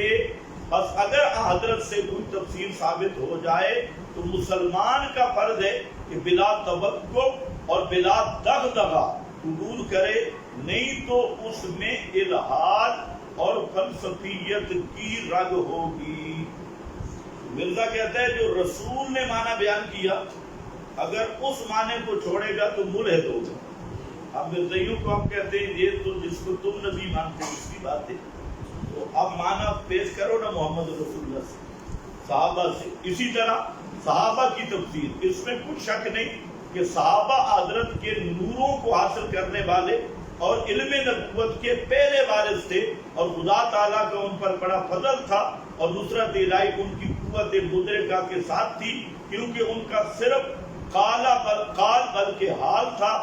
بس اگر حضرت سے کوئی تفسیر ثابت ہو جائے تو مسلمان کا فرض ہے کہ بلا توقف اور بلا دغدغہ قبول کرے، نہیں تو اس میں الحاد اور فلسفیت کی رگ ہوگی۔ مرزا کہتا ہے جو رسول نے معنی بیان کیا، اگر اس معنی کو چھوڑے گا تو ملحد ہوگا۔ اب مرزائیوں کو ہم کہتے ہیں یہ تو جس کو تم نبی مانتے ہو اس کی بات ہے، تو اب معنی پیش کرو نا محمد رسول اللہ سے، صحابہ سے۔ اسی طرح صحابہ کی تفسیر، اس میں کچھ شک نہیں کہ صحابہ حضرت کے نوروں کو حاصل کرنے والے اور علم نبوت کے پہلے وارث تھے، اور خدا تعالیٰ کا ان پر بڑا فضل تھا، اور نصرت الہی ان کی قوت مدرکہ کے ساتھ تھی، کیونکہ ان کا صرف قال بلکہ حال تھا۔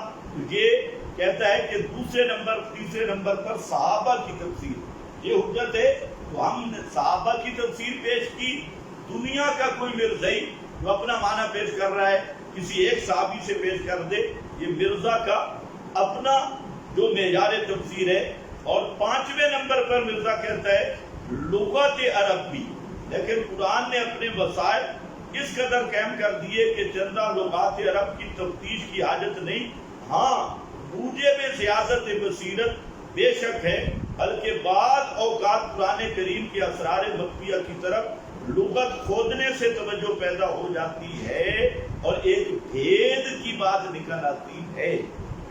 یہ کہتا ہے کہ تیسرے نمبر پر صحابہ کی تفسیر یہ حجت ہے۔ تو ہم نے صحابہ کی تفسیر پیش کی۔ دنیا کا کوئی مرزائی جو اپنا معنی پیش کر رہا ہے کسی ایک صحابی سے پیش کر دے، یہ مرزا کا اپنا جو معیار تفسیر ہے۔ اور 5ویں نمبر پر مرزا کہتا ہے لغت عربی، لیکن قرآن نے اپنے وسائل اس قدر قائم کر دیے کہ چندہ لغات عرب کی تفتیش کی حاجت نہیں۔ ہاں، موجب سیاست بصیرت بے شک ہے، بلکہ بعض اوقات قرآن کریم کے اسرار مخفیہ کی طرف لغت کھودنے سے توجہ پیدا ہو جاتی ہے اور ایک بھید کی بات نکل آتی ہے۔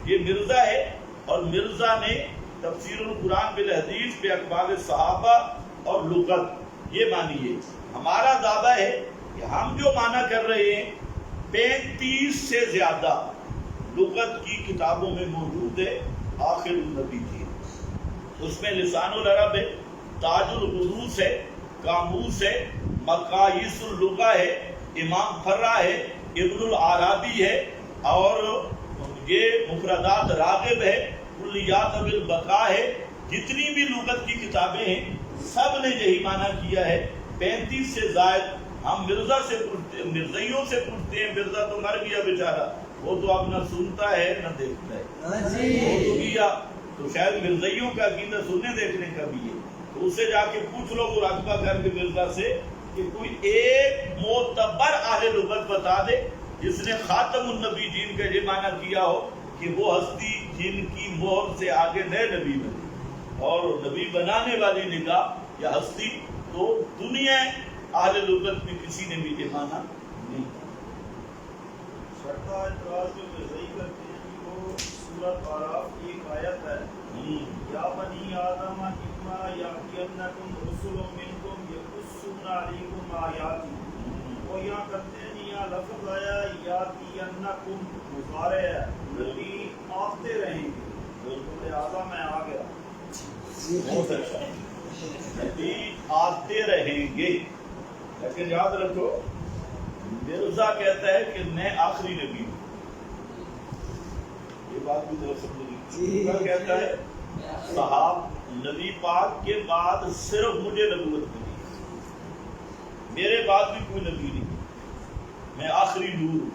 یہ مرزا ہے، اور مرزا نے تفسیر القرآن بالحدیث پہ اقوال صحابہ اور لغت یہ مانی ہے۔ ہمارا دعویٰ ہے کہ ہم جو معنی کر رہے ہیں 35 سے زیادہ لغت کی کتابوں میں موجود ہے۔ آخر النبی تھی، اس میں لسان العرب ہے، تاج الحروف ہے، قاموس ہے، مقاییس اللغہ ہے، امام فرا ہے، ابن العرابی ہے، اور یہ مفردات راغب ہے، کلیات بالبقاء ہے۔ جتنی بھی لغت کی کتابیں ہیں سب نے یہی معنی کیا ہے 35 سے زائد ہم مرزا سے پوچھتے ہیں، مرزائیوں سے پوچھتے ہیں، مرزا تو مر گیا بیچارہ، وہ تو اب نہ سنتا ہے نہ دیکھتا ہے، وہ تو گیا، تو شاید مرزائیوں کا عقیدہ سننے دیکھنے کا بھی ہے، تو اسے جا کے پوچھ لو مراقبہ کر کے مرزا سے کہ کوئی ایک معتبر اہل لغت بتا دے جس نے خاتم النبی جن کا یہ معنی کیا ہو کہ وہ ہستی جن کی مہر سے آگے نئے نبی بنے، اور نبی بنانے والی نگاہ یا ہستی تو دنیا اہل لغت میں کسی نے بھی یہ معنی نہیں۔ چھٹا اعتراض جو مرزائی کرتے ہیں وہ سورۃ اعراف کی ایک آیت ہے، یا بنی آدم اما یاتینکم رسل منکم یقصون علیکم آیاتی، وہ یہاں کرتے ہیں یہاں لفظ آیا یاتینکم مضارع ہے، نبی آتے رہیں گے، لہٰذا میں آ گیا۔ بہت اچھا، نبی آتے رہیں گے، لیکن یاد رکھو مرزا کہتا ہے کہ میں آخری نبی ہوں، یہ بات بھی ذرا سمجھیں، مرزا کہتا ہے صاحب نبی پاک کے بعد صرف مجھے نبوت ملی، میرے بعد بھی کوئی نبی نہیں، میں آخری نور ہوں،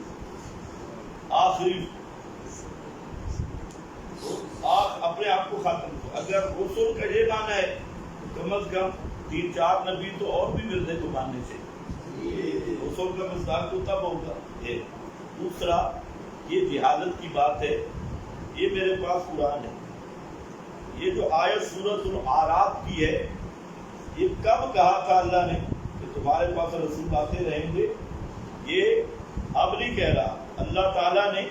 آخری اپنے آپ کو خاتم کو، اگر رسول کا یہ معنی ہے تو کم از کم 3-4 نبی تو اور بھی مرزے کو ماننے سے رسول کا مصداق تو تب ہوگا۔ دوسرا یہ جہالت کی بات ہے، یہ میرے پاس قرآن ہے، یہ جو آیت سورۃ الاعراف کی ہے یہ کب کہا تھا اللہ نے کہ تمہارے پاس رسول آتے رہیں گے؟ یہ اب نہیں کہہ رہا، اللہ تعالیٰ نے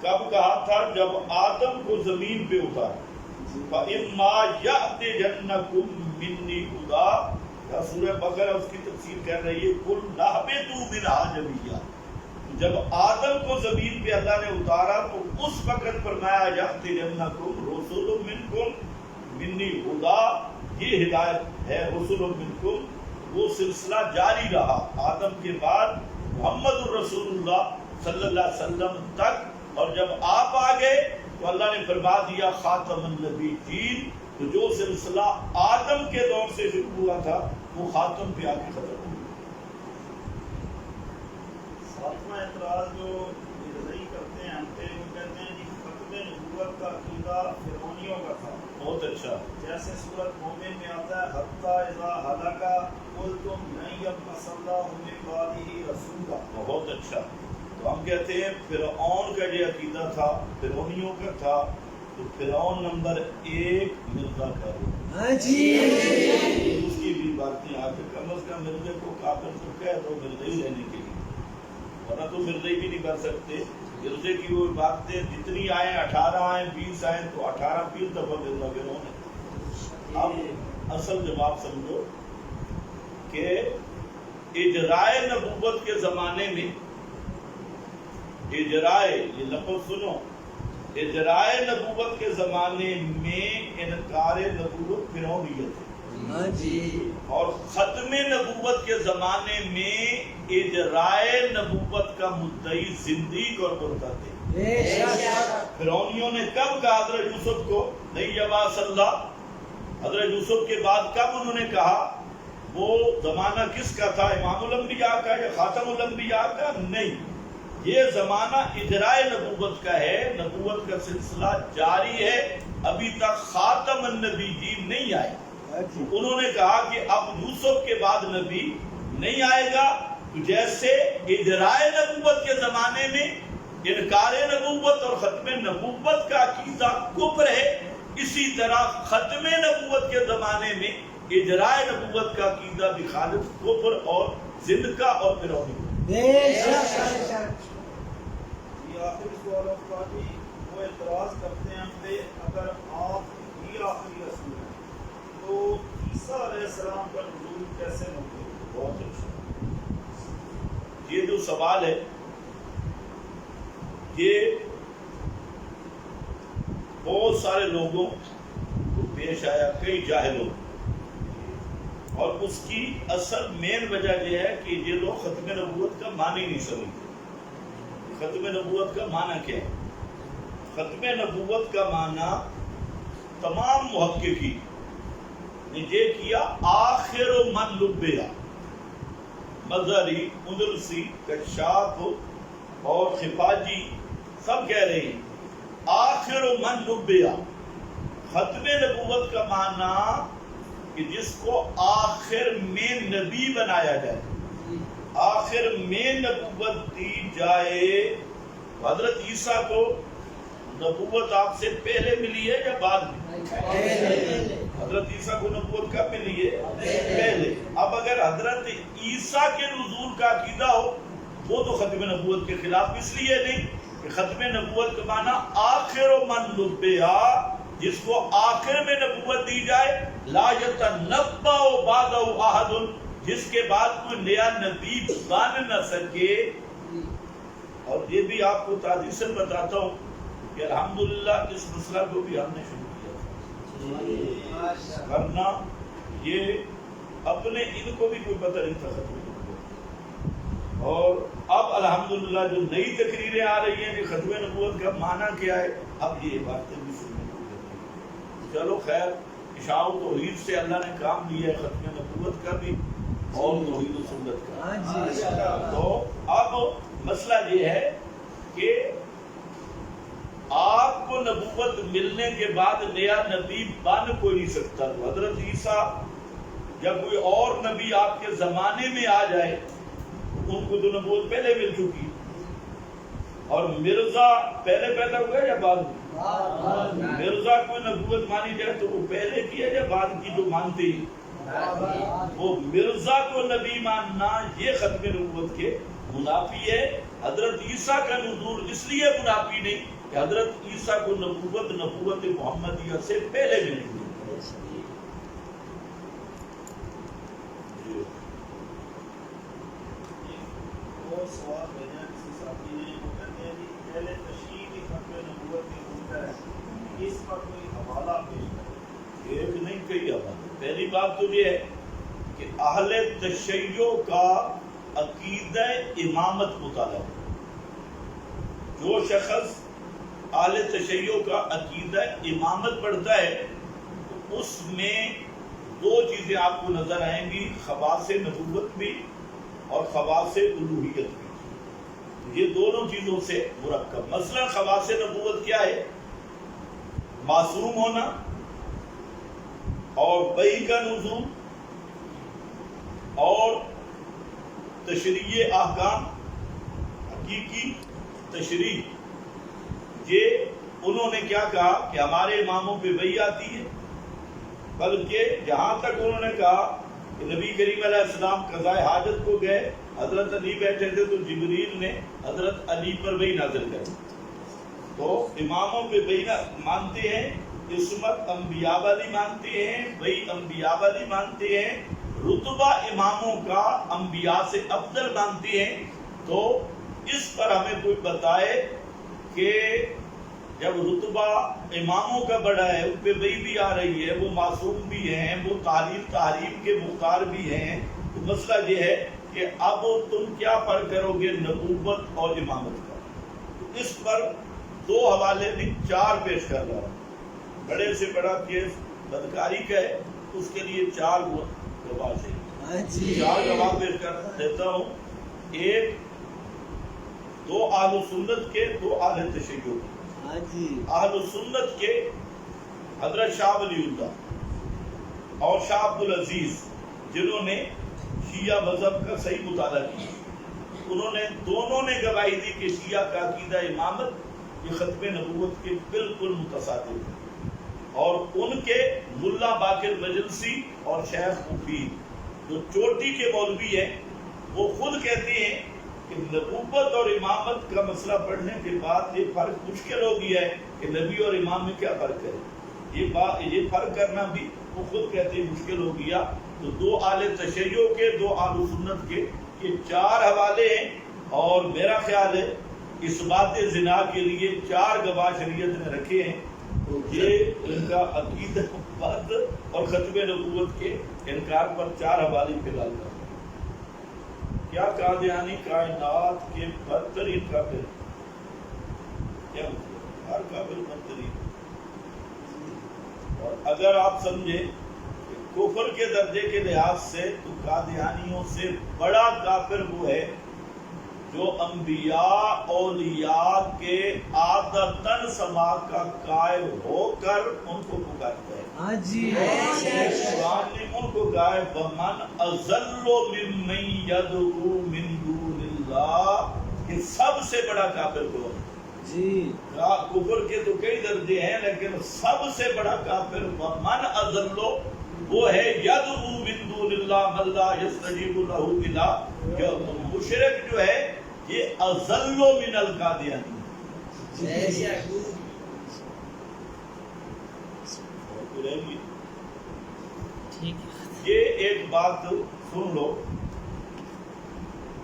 کب کہا تھا؟ جب آدم کو زمین پہ اتارا، فَإِمَّا يَأْتِيَنَّكُم مِّنِّي هُدًى، سورہ بقرہ اس کی تفسیر کر رہی ہے قُلْ اهْبِطُوا مِنْهَا جَمِيعًا، جب آدم کو زمین پہ اللہ نے اتارا تو اس وقت فرمایا يَأْتِيَنَّكُم رُسُلٌ مِّنْكُم مِّنِّي هُدًى، یہ ہدایت ہے رسول منکم، وہ سلسلہ جاری رہا آدم کے بعد محمد الرسول اللہ صلی اللہ علیہ وسلم تک، اور جب آپ آ گئے تو اللہ نے فرما دیا خاتم النبیین، تو جو سلسلہ آدم کے دور سے شروع ہوا تھا وہ خاتم پہ آ کے ختم ہو گیا۔ ساتواں اعتراض جو مرزائی کرتے ہیں ہم پہ، وہ کہتے ہیں کہ ختم نبوت کا عقیدہ فرعونیوں کا تھا، بہت اچھا، جیسے سورۃ مومن میں آتا ہے حتی اذا ہلک قلتم لن یبعث اللہ من بعدہ رسولا۔ بہت اچھا، تو ہم کہتے ہیں فرعون کا یہ عقیدہ تھا، فرعونیوں کا تھا، تو فرعون نمبر 1 مرزا کا ہے، اس کی بھی باتیں آ کے کم از کم مرزے کو کافر تو کہہ دو مرزائی رہنے کے لیے، ورنہ تو مرزائی بھی نہیں کر سکتے۔ مرزے کی وہ باتیں جتنی آئیں 18 آئیں 20 آئیں تو 18 20 دفعہ مرزا فرعون ہے۔ اب اصل جواب سمجھو کہ اجرائے نبوت کے زمانے میں، اجرائے، یہ لفظ سنو، اجرائے نبوت کے زمانے میں انکار نبوت فرعونیت ہے، اور ختم نبوت کے زمانے میں اجرائے نبوت کا مدعی زندیق اور مرتد ہے۔ فرعونیوں نے کب کہا حضرت یوسف کو نہیں یبعث اللہ، حضرت یوسف کے بعد کب انہوں نے کہا؟ وہ زمانہ کس کا تھا؟ امام الانبیاء کا یا خاتم الانبیاء کا؟ نہیں، یہ زمانہ اجرائے نبوت کا ہے، نبوت کا سلسلہ جاری ہے، ابھی تک خاتم النبیین نہیں آئے۔ انہوں نے کہا کہ اب یوسف کے بعد نبی نہیں آئے گا، جیسے اجرائے نبوت کے زمانے میں انکار نبوت اور ختم نبوت کا عقیدہ کفر ہے، اسی طرح ختم نبوت کے زمانے میں اجرائے نبوت کا عقیدہ بھی خالص کفر اور زندگا اور فرعونی۔ یہ آخری سوال کا بھی وہ اعتراض کرتے ہیں ہم پہ، اگر آپ ہی آخری رسول ہیں تو عیسیٰ علیہ السلام کا نزول کیسے ممکن؟ بہت اچھا، یہ جو سوال ہے یہ بہت سارے لوگوں کو پیش آیا، کئی جاہلوں، اور اس کی اصل مین وجہ یہ ہے کہ یہ لوگ ختم نبوت کا معنی نہیں سمجھتے۔ ختم نبوت کا معنی کیا ہے؟ ختم نبوت کا معنی تمام محققین نے یہ کیا آخر من لبیا، مظہری، اندلسی، کشاف اور خفاجی سب کہہ رہے ہیں آخر من نبیا، ختم نبوت کا معنی کہ جس کو آخر میں نبی بنایا جائے، آخر میں نبوت دی جائے۔ حضرت عیسیٰ کو نبوت آپ سے پہلے ملی ہے یا بعد میں؟ حضرت عیسیٰ کو نبوت کب ملی ہے؟ پہلے۔ اب اگر حضرت عیسیٰ کے نزول کا عقیدہ ہو وہ تو ختم نبوت کے خلاف اس لیے نہیں کہ ختم نبوت کا معنی آخر من نبیا، جس کو آخر میں نبوت دی جائے، لا یتنبأ بعدہ احد، جس کے بعد کوئی نیا نبی بن نہ سکے۔ اور یہ بھی آپ کو تعزیزاً بتاتا ہوں کہ الحمدللہ اس مسئلہ کو بھی ہم نے شروع کیا کرنا، یہ اپنے ان کو بھی کوئی پتہ نہیں تھا ختم نبوت، اور اب الحمدللہ جو نئی تقریریں آ رہی ہیں کہ ختم نبوت کا معنی کیا ہے، اب یہ باتیں بھی سننے کو ملتی ہیں۔ چلو خیر، اشاع و توحید سے اللہ نے کام لیا ہے، ختم نبوت کا بھی اور توحید و سنت کا۔ تو اب مسئلہ یہ ہے کہ آپ کو نبوت ملنے کے بعد نیا نبی بن کوئی نہیں سکتا۔ تو حضرت عیسیٰ یا کوئی اور نبی آپ کے زمانے میں آ جائے ان کو تو نبوت پہلے مل چکی، اور مرزا پہلے پیدا ہوا یا بعد میں؟ مرزا کوئی نبوت مانی جائے تو وہ پہلے کی ہے یا بعد کی جو مانتے ہیں؟ وہ مرزا کو نبی ماننا یہ ختم نبوت کے منافی ہے۔ حضرت عیسیٰ کا نزول اس لیے منافی نہیں کہ حضرت عیسیٰ کو نبوت محمدیہ سے پہلے ملی ہوئی۔ اور سوال بھیجا کسی ساتھی نے، وہ کہتے ہیں کہ پہلے تشریح ختم نبوت کی منکر ہے، اس پر کوئی حوالہ پیش کرے۔ ایک نہیں کئی حوالہ۔ پہلی بات تو یہ ہے کہ اہل تشیع کا عقیدہ امامت مطالعہ، جو شخص اہل تشیع کا عقیدہ امامت پڑھتا ہے تو اس میں دو چیزیں آپ کو نظر آئیں گی، خواص نبوت بھی اور خواص الوہیت بھی۔ یہ دونوں چیزوں سے مرکب۔ مثلا خواص نبوت کیا ہے؟ معصوم ہونا اور وحی کا نزول اور تشریع احکام، حقیقی تشریع۔ یہ انہوں نے کیا کہا کہ ہمارے اماموں پہ وحی آتی ہے، بلکہ جہاں تک انہوں نے کہا کہ نبی کریم علیہ السلام قضاء حاجت کو گئے، حضرت علی بیٹھے تھے تو جبریل نے حضرت علی پر وحی نازل کری۔ تو اماموں پہ وحی مانتے ہیں، عصمت انبیاء والی مانتے ہیں، وحی انبیاء والی مانتے ہیں، رتبہ اماموں کا انبیاء سے افضل مانتے ہیں۔ تو اس پر ہمیں کوئی بتائے کہ جب رتبہ اماموں کا بڑا ہے، ان پہ وحی بھی آ رہی ہے، وہ معصوم بھی ہیں، وہ تعلیم تحریم کے مختار بھی ہیں، تو مسئلہ یہ ہے کہ اب تم کیا فرق کرو گے نبوت اور امامت کا؟ اس پر دو حوالے بھی چار پیش کر رہا ہوں۔ بڑے سے بڑا کیس بدکاری کا ہے، اس کے لیے چار گواہ سے چار گواہ پیش کر دیتا ہوں۔ ایک دو اہل سنت کے، دو اہل تشیع کے۔ اہل سنت کے حضرت شاہ ولی اللہ اور شاہ عبد العزیز، جنہوں نے شیعہ مذہب کا صحیح مطالعہ کیا، انہوں نے دونوں نے گواہی دی کہ شیعہ کا عقیدہ امامت یہ ختم نبوت کے بالکل متصادم ہے۔ اور ان کے ملا باقر مجلسی اور شیخ مفید جو چوٹی کے مولوی ہیں، وہ خود کہتے ہیں کہ نبوت اور امامت کا مسئلہ پڑھنے کے بعد یہ فرق مشکل ہو گیا ہے کہ نبی اور امام میں کیا فرق ہے۔ یہ فرق کرنا بھی وہ خود کہتے ہیں مشکل ہو گیا۔ تو دو اہل تشیع کے، دو اہل سنت کے، یہ چار حوالے ہیں، اور میرا خیال ہے اس بات زنا کے لیے چار گواہ شریعت نے رکھے ہیں۔ تو یہ ان کا عقیدہ بد اور ختم نبوت کے انکار پر چار حوالے فلال کر کیا قادیانی کائنات کے بدترین کافر، کیا مطلب؟ ہر کافر بدترین۔ اور اگر آپ سمجھیں کہ کفر کے درجے کے لحاظ سے تو قادیانیوں سے بڑا کافر وہ ہے جو انبیاء اولیاء کے عادتاً سما کا قائل ہو کر ان کو پکارتا ہے۔ ہاں جی قرآن نے ان کو کہا ہے وَمَنْ أَضَلُّ مِمَّن يَدْعُو مِن دُونِ اللَّهِ کہ سب سے بڑا کافر کون ہے؟ جی کفر کے تو کئی درجے ہیں لیکن سب سے بڑا کافر وَمَنْ أَضَلُّ وہ ہے يَدْعُو مِن دُونِ اللَّهِ مَن لَا يَسْتَجِيبُ لَهُ إِلَىٰ مشرک جو ہے یہ اضل من القادیانی ٹھیک ہے۔ یہ ایک بات سن لو،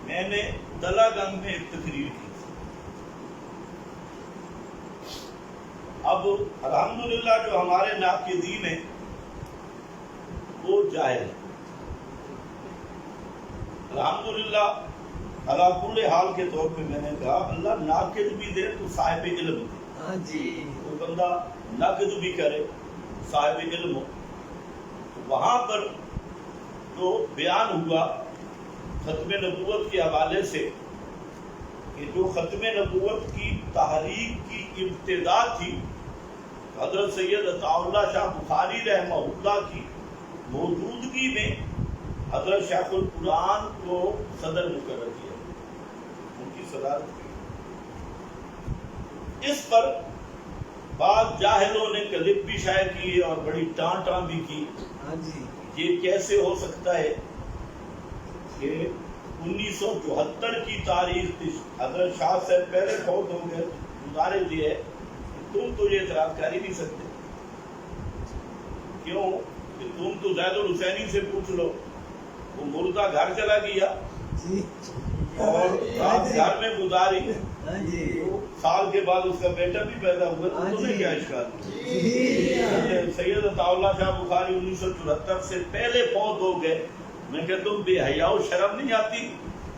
میں نے دلہ گنگ میں ایک تقریر کی، اب الحمدللہ جو ہمارے ناقدین ہیں وہ جاہل ہیں، الحمدللہ اللہ کل حال کے طور پہ میں نے کہا اللہ ناقد بھی دے تو صاحب علم دے، ہاں جی کوئی بندہ نقد بھی کرے صاحب علم ہو۔ وہاں پر جو بیان ہوا ختم نبوت کے حوالے سے کہ جو ختم نبوت کی تحریک کی ابتدا تھی حضرت سید عطا اللہ شاہ بخاری رحمہ اللہ کی موجودگی میں حضرت شیخ القرآن کو صدر مقرر کیا، ان کی صدارت کی۔ اس پر بعض جاہلوں نے کذب بھی شائع کی اور بڑی ٹانٹاں بھی کی، ہاں جی یہ کیسے ہو سکتا ہے کہ 1974 کی تاریخ تھی، حضرت شاہ صاحب پہلے فوت ہو گئے، گزارش یہ ہے کہ تم تو یہ اعتراض کر ہی نہیں سکتے، کیوں کہ تم تو زید الحسینی سے پوچھ لو، وہ مردہ گھر چلا گیا جی اور رات گھر میں گزاری، ہاں جی سال کے بعد اس کا بیٹا بھی پیدا ہوا، تو تمہیں کیا اشکال؟ سید عطا اللہ شاہ بخاری 1974 سے پہلے فوت ہو گئے، میں کہ تم بے حیا و شرم نہیں آتی؟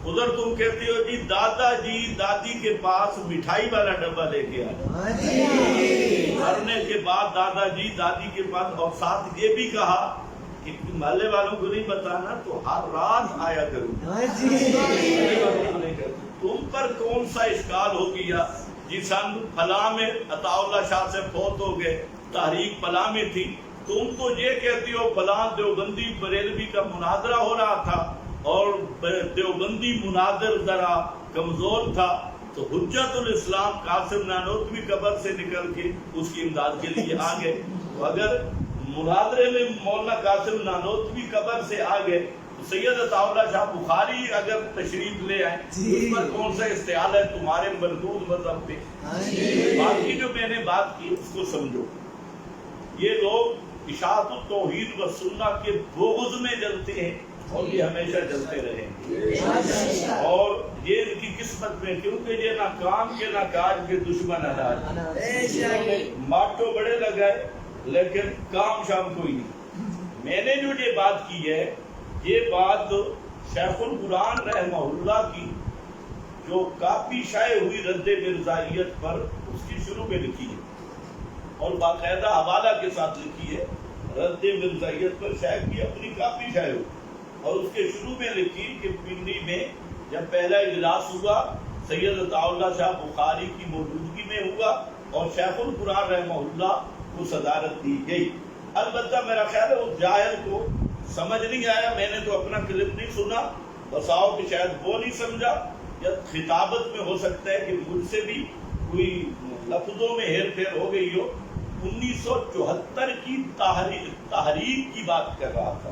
ادھر تم کہتے ہو جی دادا جی دادی کے پاس مٹھائی والا ڈبہ لے کے آئے، ہاں جی مرنے کے بعد دادا جی دادی کے پاس، اور ساتھ یہ بھی کہا کہ محلے والوں کو نہیں بتانا تو ہر رات آیا کروں، ہاں جی محلے والوں کو نہیں کہتا۔ تم پر کون سا اشکال ہو گیا جی سن فلاں میں عطا اللہ شاہ سے فوت ہو گئے، تحریک فلاں میں تھی، تم تو یہ کہتی ہو فلاں دیوبندی بریلوی کا مناظرہ ہو رہا تھا اور دیوبندی مناظر ذرا کمزور تھا تو حجت الاسلام قاسم نانوتوی قبر سے نکل کے اس کی امداد کے لیے آ گئے۔ تو اگر مناظرے میں مولانا قاسم نانوتوی قبر سے آ گئے تو سید عطا اللہ شاہ بخاری اگر تشریف لے آئے اس پر کون سا استعال ہے تمہارے مردود مذہب پہ؟ باقی جو میں نے بات کی اس کو سمجھو، یہ لوگ اشاعت التوحید و سنت کے بغض میں جلتے ہیں اور یہ ہمیشہ جلتے رہیں گے، اور یہ ان کی قسمت میں، کیونکہ یہ نہ کام کے نہ کاج کے دشمن علاج، ماٹو بڑے لگائے لیکن کام شام کوئی نہیں۔ میں نے جو یہ بات کی ہے یہ بات شیخ القرآن رحمہ اللہ کی جو کاپی شائع ہوئی رد مرزائیت پر اس کی شروع میں لکھی ہے اور باقاعدہ حوالہ کے ساتھ لکھی ہے، رد مرزائیت پر شیخ کی اپنی کاپی شائع ہوئی اور اس کے شروع میں لکھی کہ پنڈی میں جب پہلا اجلاس ہوا سید عطا اللہ شاہ بخاری کی موجودگی میں ہوا اور شیخ القرآن رحمہ اللہ کو صدارت دی گئی۔ البتہ میرا خیال ہے اس جاہل کو سمجھ نہیں آیا، میں نے تو اپنا کلپ نہیں سنا، بساؤ کہ شاید وہ نہیں سمجھا یا خطابت میں ہو سکتا ہے کہ مجھ سے بھی کوئی لفظوں میں ہیر پھیر ہو گئی ہو۔ 1974 کی تحریک کی بات کر رہا تھا،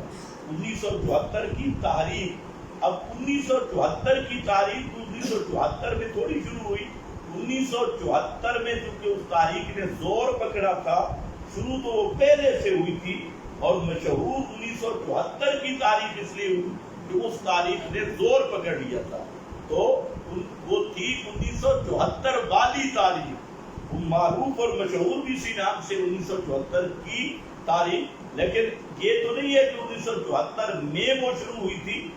1974 کی تحریک، اب 1974 کی تاریخ 1974 میں تھوڑی شروع ہوئی، 1974 میں چونکہ اس تاریخ نے زور پکڑا تھا، شروع تو وہ پہلے سے ہوئی تھی اور مشہور 1974 کی تاریخ اس لیے ہوئی کہ اس تاریخ نے زور پکڑ لیا تھا، تو وہ تھی 1974 والی تاریخ، وہ معروف اور مشہور بھی اسی نام سے 1974 کی تاریخ، لیکن یہ تو نہیں ہے کہ 1974 میں وہ شروع ہوئی تھی،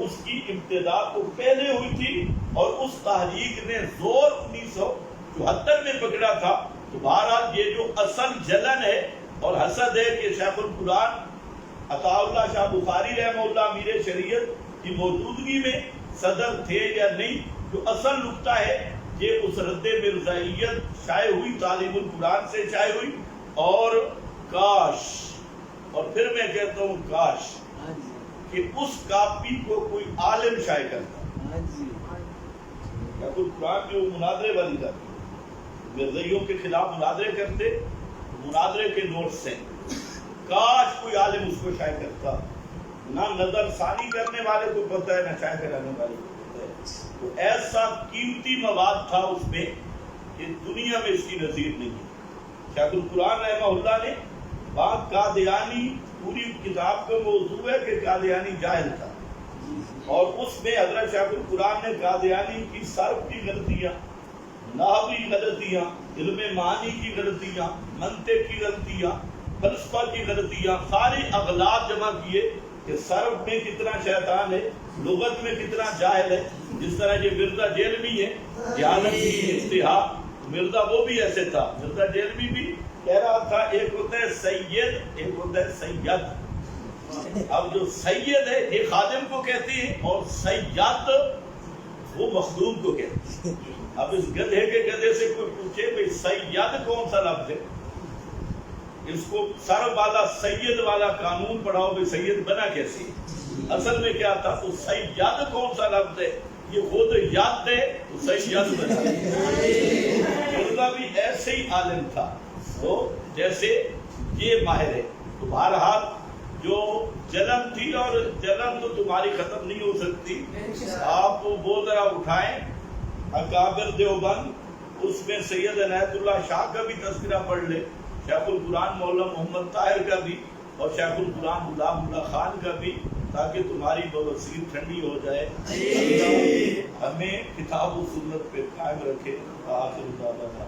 اس کی ابتدا تو پہلے ہوئی تھی اور اس تحریک نے زور 1974 میں پکڑا تھا۔ تو بہرحال یہ جو اصل جلن ہے اور حسد ہے کہ شیخ القرآن عطا اللہ شاہ بخاری رحمہ اللہ امیر شریعت کی موجودگی میں صدر تھے یا نہیں. جو اصل نقطہ ہے یہ اس رد مرزائیت شائع ہوئی، تعلیم القرآن سے شائع ہوئی. اور کاش، اور پھر میں کہتا ہوں کاش ہاں جی کہ اس کاپی کو کوئی عالم شائع کرتا. ہاں جی یا کوئی قرآن کے وہ مناظرے والی کاپی مرزائیوں کے خلاف مناظرے کرتے، مناظرے کے نوٹس ہیں، کاش کوئی عالم اس کو شائع کرتا. نہ نظر ثانی کرنے والے کو پتہ ہے، نہ شائع کرانے والے کو پتہ ہے. تو ایسا قیمتی مواد تھا اس میں کہ دنیا میں اس کی نظیر نہیں ہے. شیخ القرآن رحمہ اللہ نے بات قادیانی پوری کتاب کا موضوع ہے کہ قادیانی جاہل تھا، اور اس میں حضرت شیخ القرآن نے قادیانی کی صرف کی غلطیاں، نحوی غلطیاں، علم معانی کی غلطیاں، منطق کی غلطیاں، فلسفہ کی غلطیاں، ساری اغلاط جمع کیے کہ صرف میں کتنا شیطان ہے، لغت میں کتنا جاہل ہے. جس طرح یہ مرزا جیلوی ہے، جہالت کی انتہا. مرزا وہ بھی ایسے تھا، مرزا جیلوی بھی کہہ رہا تھا ایک ہوتا ہے سید، ایک ہوتا ہے سید. اب جو سید ہے یہ خادم کو کہتی ہے، اور سید وہ مخدوم کو کہتی ہے. اب اس گدھے کے گدھے سے کوئی پوچھے بھئی سید کون سا لفظ ہے، اس کو سر والا سید والا قانون پڑھاؤ بھئی سید بنا کیسے. اصل میں کیا تھا، تو سید کون سا لفظ ہے، یہ خود یاد دے تو سید بنا. مرزا بھی ایسے ہی عالم تھا تو جیسے یہ ماہر ہے. تو بہرحال جو جلن تھی، اور جلن تو تمہاری ختم نہیں ہو سکتی، آپ وہ ذرا اٹھائیں اکابر دیوبند، اس میں سید عنایت اللہ شاہ کا بھی تذکرہ پڑھ لے، شیخ القرآن مولانا محمد طاہر کا بھی، اور شیخ القرآن غلام اللہ خان کا بھی، تاکہ تمہاری بواسیر ٹھنڈی ہو جائے. اللہ ہمیں کتاب و سنت پہ قائم رکھے. آخر دعوانا